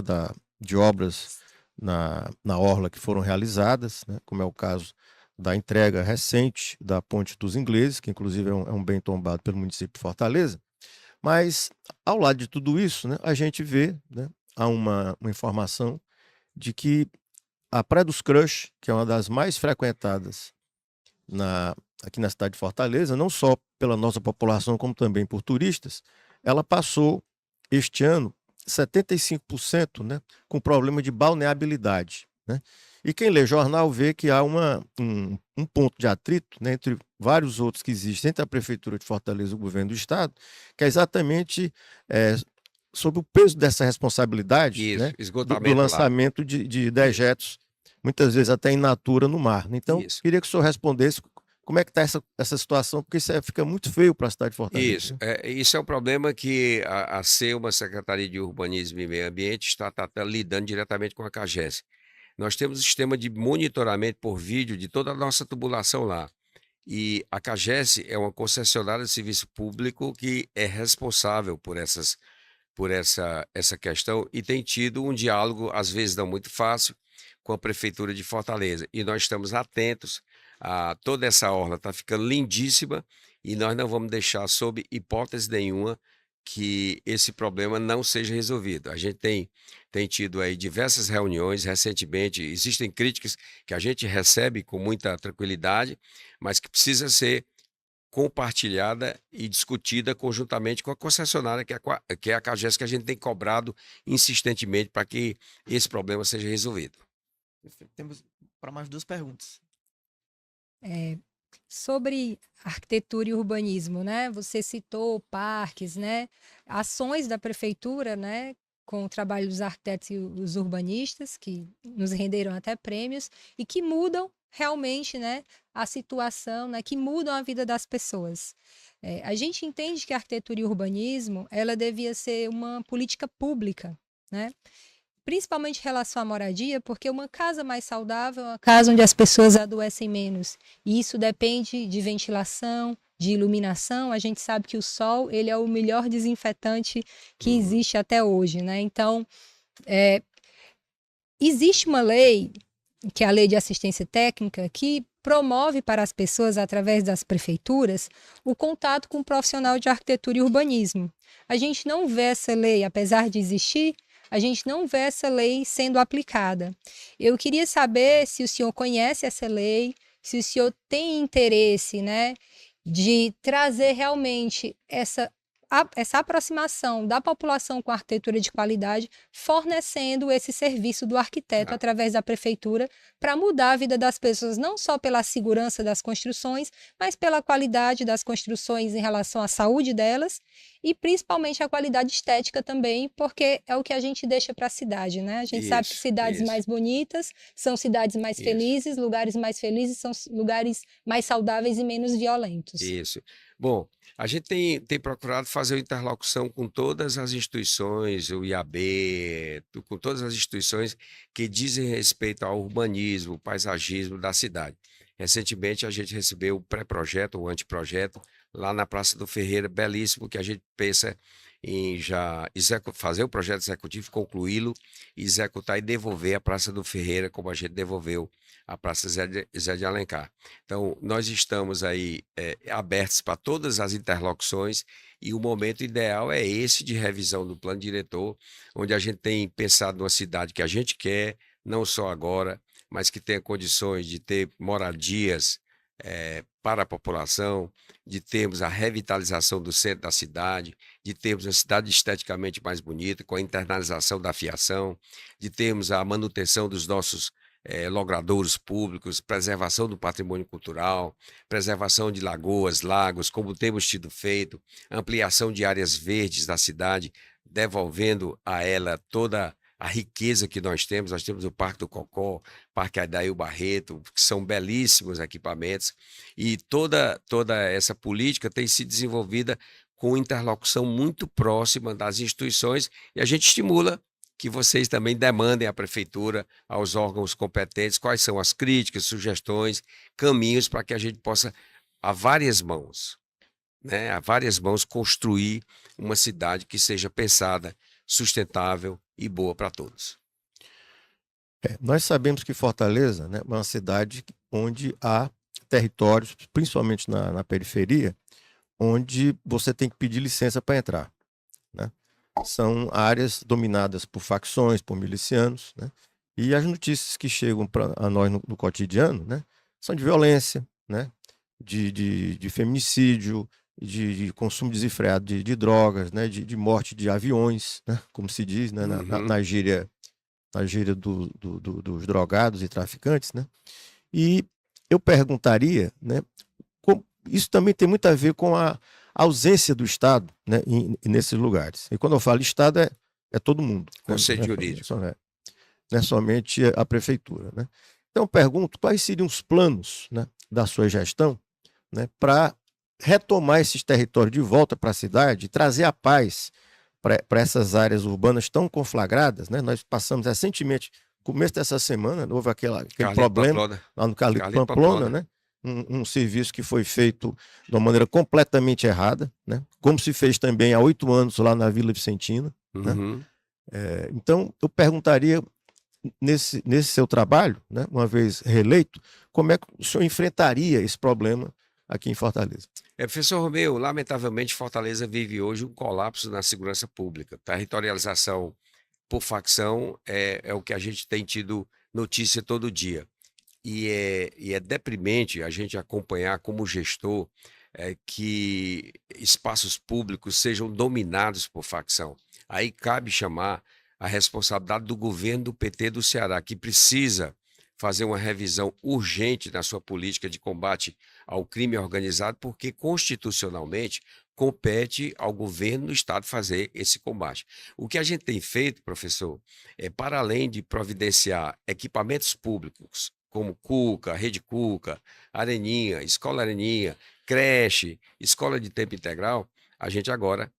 Speaker 5: de obras na orla que foram realizadas, né, como é o caso da entrega recente da Ponte dos Ingleses, que inclusive é um bem tombado pelo município de Fortaleza. Mas, ao lado de tudo isso, né, a gente vê, né, há uma informação de que a Praia dos Crush, que é uma das mais frequentadas aqui na cidade de Fortaleza, não só pela nossa população, como também por turistas, ela passou este ano 75%, né, com problema de balneabilidade, né? E quem lê jornal vê que há um ponto de atrito, né, entre vários outros que existem entre a Prefeitura de Fortaleza e o Governo do Estado, que é exatamente sobre o peso dessa responsabilidade,
Speaker 2: Isso,
Speaker 5: né, do
Speaker 2: esgotamento
Speaker 5: lançamento de dejetos, muitas vezes até in natura no mar. Então,
Speaker 2: Isso.
Speaker 5: queria que o senhor respondesse como é que está essa situação, porque isso fica muito feio para a cidade de Fortaleza.
Speaker 2: Isso, isso é um problema que a SEUMA, Secretaria de Urbanismo e Meio Ambiente, está lidando diretamente com a CAGES. Nós temos um sistema de monitoramento por vídeo de toda a nossa tubulação lá. E a CAGES é uma concessionária de serviço público que é responsável por essa questão e tem tido um diálogo, às vezes não muito fácil, com a Prefeitura de Fortaleza. E nós estamos atentos a toda essa orla, está ficando lindíssima e nós não vamos deixar, sob hipótese nenhuma, que esse problema não seja resolvido. A gente tem tido aí diversas reuniões recentemente, existem críticas que a gente recebe com muita tranquilidade, mas que precisa ser compartilhada e discutida conjuntamente com a concessionária, que é a CAGES, que a gente tem cobrado insistentemente para que esse problema seja resolvido.
Speaker 1: Temos para mais 2 perguntas.
Speaker 6: Sobre arquitetura e urbanismo, né? Você citou parques, né? Ações da prefeitura, né? Com o trabalho dos arquitetos e os urbanistas, que nos renderam até prêmios, e que mudam realmente, né, a situação, né, que mudam a vida das pessoas. A gente entende que a arquitetura e urbanismo, ela devia ser uma política pública, né? Principalmente em relação à moradia, porque uma casa mais saudável é uma casa onde as pessoas adoecem menos. E isso depende de ventilação, de iluminação. A gente sabe que o sol, ele é o melhor desinfetante que existe até hoje, né? Então, existe uma lei, que é a Lei de Assistência Técnica, que promove para as pessoas, através das prefeituras, o contato com o profissional de arquitetura e urbanismo. A gente não vê essa lei, apesar de existir, a gente não vê essa lei sendo aplicada. Eu queria saber se o senhor conhece essa lei, se o senhor tem interesse, né, de trazer realmente essa aproximação da população com a arquitetura de qualidade, fornecendo esse serviço do arquiteto através da prefeitura para mudar a vida das pessoas, não só pela segurança das construções, mas pela qualidade das construções em relação à saúde delas e principalmente a qualidade estética também, porque é o que a gente deixa para a cidade, né? A gente sabe que cidades mais bonitas são cidades mais felizes, lugares mais felizes são lugares mais saudáveis e menos violentos.
Speaker 2: Isso. Bom, a gente tem procurado fazer uma interlocução com todas as instituições, o IAB, com todas as instituições que dizem respeito ao urbanismo, paisagismo da cidade. Recentemente, a gente recebeu o pré-projeto, o anteprojeto lá na Praça do Ferreira, belíssimo, que a gente pensa em já fazer o projeto executivo, concluí-lo, executar e devolver a Praça do Ferreira, como a gente devolveu a Praça Zé de Alencar. Então, nós estamos aí abertos para todas as interlocuções e o momento ideal é esse de revisão do plano diretor, onde a gente tem pensado numa cidade que a gente quer, não só agora, mas que tenha condições de ter moradias para a população, de termos a revitalização do centro da cidade, de termos uma cidade esteticamente mais bonita, com a internalização da fiação, de termos a manutenção dos nossos logradouros públicos, preservação do patrimônio cultural, preservação de lagoas, lagos, como temos tido feito, ampliação de áreas verdes da cidade, devolvendo a ela toda a riqueza que nós temos. Nós temos o Parque do Cocó, Parque Adair Barreto, que são belíssimos equipamentos, e toda essa política tem sido desenvolvida com interlocução muito próxima das instituições, e a gente estimula que vocês também demandem à prefeitura, aos órgãos competentes, quais são as críticas, sugestões, caminhos para que a gente possa, a várias mãos, construir uma cidade que seja pensada, sustentável e boa para todos.
Speaker 5: Nós sabemos que Fortaleza, né, é uma cidade onde há territórios, principalmente na periferia, onde você tem que pedir licença para entrar, né? São áreas dominadas por facções, por milicianos, né? E as notícias que chegam a nós no cotidiano, né, são de violência, né, de feminicídio, de consumo desenfreado de drogas, né, de morte de aviões, né, como se diz, né, na gíria dos drogados e traficantes, né? E eu perguntaria, né, isso também tem muito a ver com a ausência do Estado, né, nesses lugares. E quando eu falo Estado, é todo mundo.
Speaker 2: Conceito jurídico.
Speaker 5: Não é somente a prefeitura, né? Então eu pergunto quais seriam os planos, né, da sua gestão, né, para retomar esses territórios de volta para a cidade e trazer a paz para essas áreas urbanas tão conflagradas, né? Nós passamos recentemente, começo dessa semana, houve aquele problema lá no Carlito Pamplona, né? Um serviço que foi feito de uma maneira completamente errada, né? Como se fez também há 8 anos lá na Vila Vicentina. Né? Então, eu perguntaria, nesse seu trabalho, né, uma vez reeleito, como é que o senhor enfrentaria esse problema aqui em Fortaleza?
Speaker 2: Professor Romeu, lamentavelmente Fortaleza vive hoje um colapso na segurança pública. Territorialização por facção é o que a gente tem tido notícia todo dia. E é deprimente a gente acompanhar como gestor que espaços públicos sejam dominados por facção. Aí cabe chamar a responsabilidade do governo do PT do Ceará, que precisa fazer uma revisão urgente na sua política de combate ao crime organizado, porque constitucionalmente compete ao governo do estado fazer esse combate. O que a gente tem feito, professor, para além de providenciar equipamentos públicos, como Cuca, Rede Cuca, Areninha, Escola Areninha, creche, escola de tempo integral, a gente agora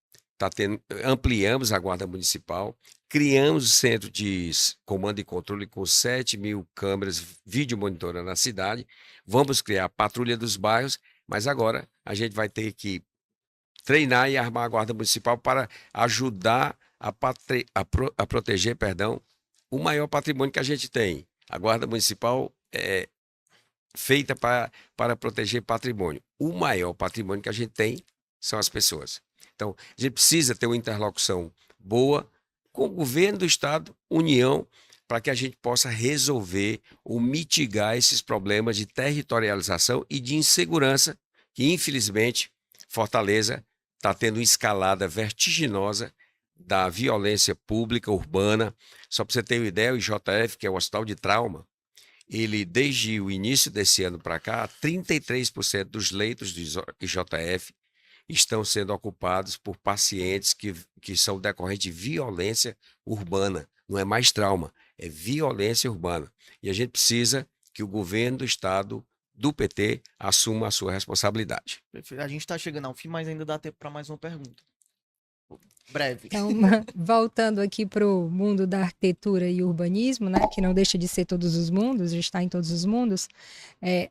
Speaker 2: ampliamos a Guarda Municipal, criamos o centro de comando e controle com 7.000 câmeras vídeo monitorando a cidade, vamos criar a patrulha dos bairros, mas agora a gente vai ter que treinar e armar a Guarda Municipal para ajudar a proteger, o maior patrimônio que a gente tem. A Guarda Municipal é feita para proteger patrimônio. O maior patrimônio que a gente tem são as pessoas. Então, a gente precisa ter uma interlocução boa com o governo do estado, União, para que a gente possa resolver ou mitigar esses problemas de territorialização e de insegurança que, infelizmente, Fortaleza está tendo uma escalada vertiginosa da violência pública urbana. Só para você ter uma ideia, o IJF, que é o Hospital de Trauma, ele, desde o início desse ano para cá, 33% dos leitos do IJF estão sendo ocupados por pacientes que são decorrentes de violência urbana. Não é mais trauma, é violência urbana. E a gente precisa que o governo do estado, do PT, assuma a sua responsabilidade.
Speaker 1: Perfeito. A gente está chegando ao fim, mas ainda dá tempo para mais uma pergunta. Breve.
Speaker 6: Então, voltando aqui para o mundo da arquitetura e urbanismo, né, que não deixa de ser todos os mundos, já está em todos os mundos,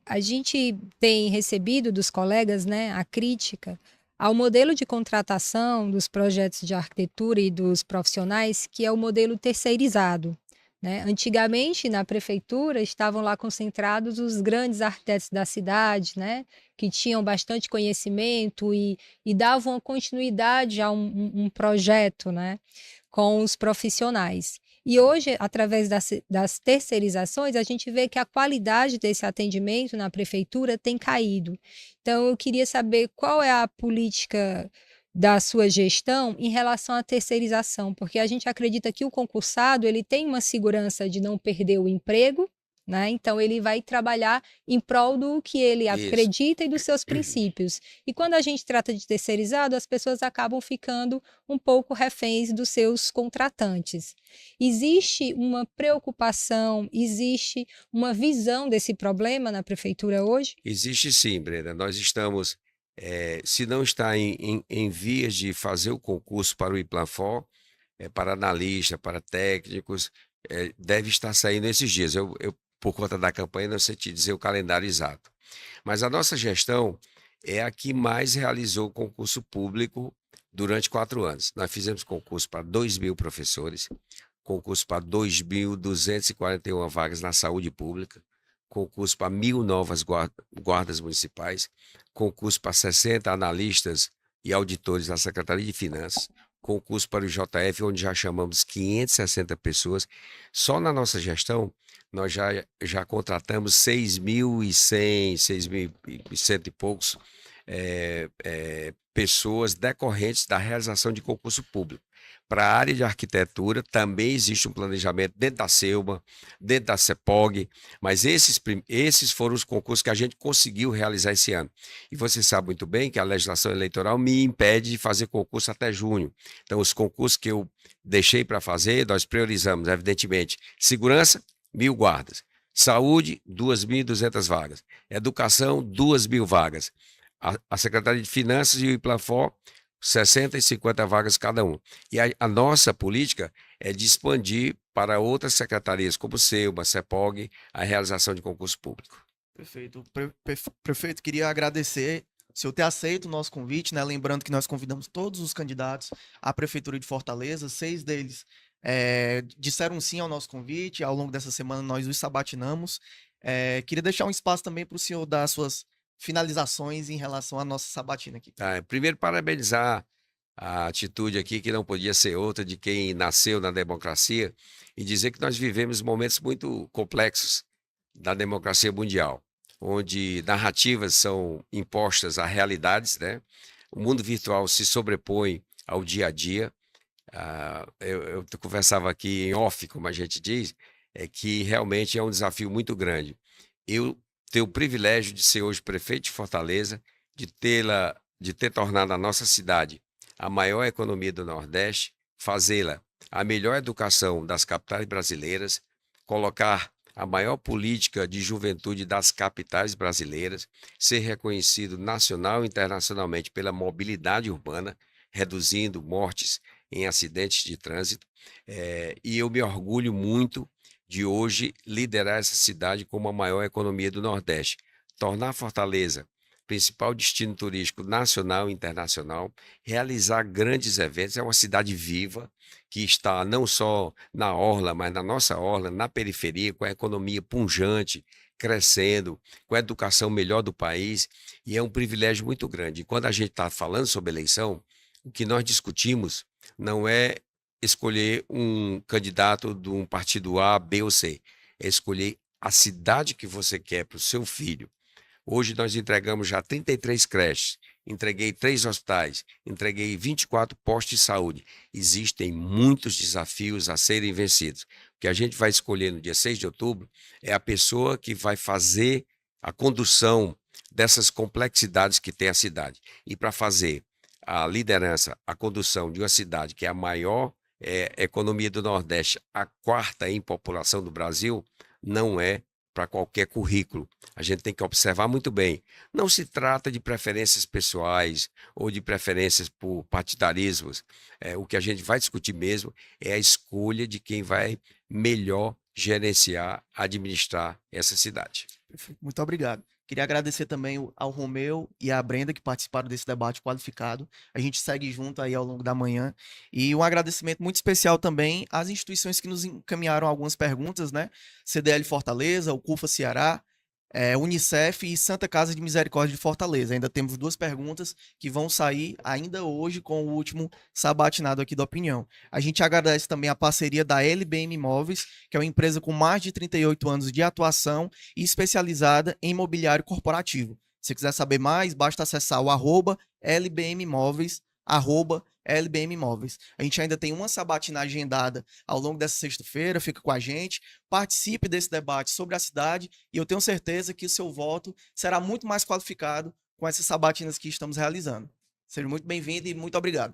Speaker 6: a gente tem recebido dos colegas, né, a crítica ao modelo de contratação dos projetos de arquitetura e dos profissionais, que é o modelo terceirizado. Né? Antigamente, na prefeitura, estavam lá concentrados os grandes arquitetos da cidade, né? Que tinham bastante conhecimento e davam continuidade a um projeto, né? Com os profissionais. E hoje, através das terceirizações, a gente vê que a qualidade desse atendimento na prefeitura tem caído. Então, eu queria saber qual é a política da sua gestão em relação à terceirização, porque a gente acredita que o concursado ele tem uma segurança de não perder o emprego, né? Então ele vai trabalhar em prol do que ele
Speaker 2: Isso.
Speaker 6: acredita e dos seus princípios. E quando a gente trata de terceirizado, as pessoas acabam ficando um pouco reféns dos seus contratantes. Existe uma preocupação, existe uma visão desse problema na prefeitura hoje?
Speaker 2: Existe sim, Brenda. Nós estamos, se não está em vias de fazer o concurso para o Implanfor, para analista, para técnicos, deve estar saindo esses dias. Eu, por conta da campanha, não sei te dizer o calendário exato. Mas a nossa gestão é a que mais realizou concurso público durante 4 anos. Nós fizemos concurso para 2.000 professores, concurso para 2.241 vagas na saúde pública, concurso para 1.000 novas guardas municipais, concurso para 60 analistas e auditores da Secretaria de Finanças, concurso para o JF, onde já chamamos 560 pessoas. Só na nossa gestão, nós já contratamos 6.100, 6.100 e poucos pessoas decorrentes da realização de concurso público. Para a área de arquitetura, também existe um planejamento dentro da SEUBA, dentro da CEPOG, mas esses foram os concursos que a gente conseguiu realizar esse ano. E você sabe muito bem que a legislação eleitoral me impede de fazer concurso até junho. Então, os concursos que eu deixei para fazer, nós priorizamos, evidentemente, segurança, 1.000 guardas. Saúde, 2.200 vagas. Educação, 2.000 vagas. A Secretaria de Finanças e o Implanfor, 60 e 50 vagas cada um. E a nossa política é de expandir para outras secretarias, como SEUBA, CEPOG, a realização de concurso público.
Speaker 1: Perfeito. Prefeito, queria agradecer o senhor ter aceito o nosso convite, né? Lembrando que nós convidamos todos os candidatos à Prefeitura de Fortaleza, 6 deles disseram sim ao nosso convite. Ao longo dessa semana nós os sabatinamos. Queria deixar um espaço também para o senhor dar suas finalizações em relação à nossa sabatina aqui.
Speaker 2: Primeiro, parabenizar a atitude aqui, que não podia ser outra, de quem nasceu na democracia, e dizer que nós vivemos momentos muito complexos da democracia mundial, onde narrativas são impostas a realidades, né? O mundo virtual se sobrepõe ao dia a dia. Eu conversava aqui em off, como a gente diz, que realmente é um desafio muito grande. Eu tenho o privilégio de ser hoje prefeito de Fortaleza, de ter tornado a nossa cidade a maior economia do Nordeste, fazê-la a melhor educação das capitais brasileiras, colocar a maior política de juventude das capitais brasileiras, ser reconhecido nacional e internacionalmente pela mobilidade urbana, reduzindo mortes em acidentes de trânsito. E eu me orgulho muito de hoje liderar essa cidade como a maior economia do Nordeste, tornar Fortaleza principal destino turístico nacional e internacional, realizar grandes eventos. É uma cidade viva que está não só na orla, mas na nossa orla, na periferia, com a economia pujante, crescendo, com a educação melhor do país, e é um privilégio muito grande. E quando a gente está falando sobre eleição, o que nós discutimos não é escolher um candidato de um partido A, B ou C. É escolher a cidade que você quer para o seu filho. Hoje nós entregamos já 33 creches, entreguei 3 hospitais, entreguei 24 postos de saúde. Existem muitos desafios a serem vencidos. O que a gente vai escolher no dia 6 de outubro é a pessoa que vai fazer a condução dessas complexidades que tem a cidade. E para fazer a liderança, a condução de uma cidade que é a maior economia do Nordeste, a 4ª em população do Brasil, não é para qualquer currículo. A gente tem que observar muito bem. Não se trata de preferências pessoais ou de preferências por partidarismos. O que a gente vai discutir mesmo é a escolha de quem vai melhor gerenciar, administrar essa cidade.
Speaker 1: Perfeito. Muito obrigado. Queria agradecer também ao Romeu e à Brenda que participaram desse debate qualificado. A gente segue junto aí ao longo da manhã. E um agradecimento muito especial também às instituições que nos encaminharam algumas perguntas, né? CDL Fortaleza, o CUFA Ceará, Unicef e Santa Casa de Misericórdia de Fortaleza. Ainda temos 2 perguntas que vão sair ainda hoje com o último sabatinado aqui da opinião. A gente agradece também a parceria da LBM Imóveis, que é uma empresa com mais de 38 anos de atuação e especializada em imobiliário corporativo. Se quiser saber mais, basta acessar o @LBM Imóveis, @LBM Imóveis. A gente ainda tem uma sabatina agendada ao longo dessa sexta-feira, fica com a gente, participe desse debate sobre a cidade e eu tenho certeza que o seu voto será muito mais qualificado com essas sabatinas que estamos realizando. Seja muito bem-vindo e muito obrigado.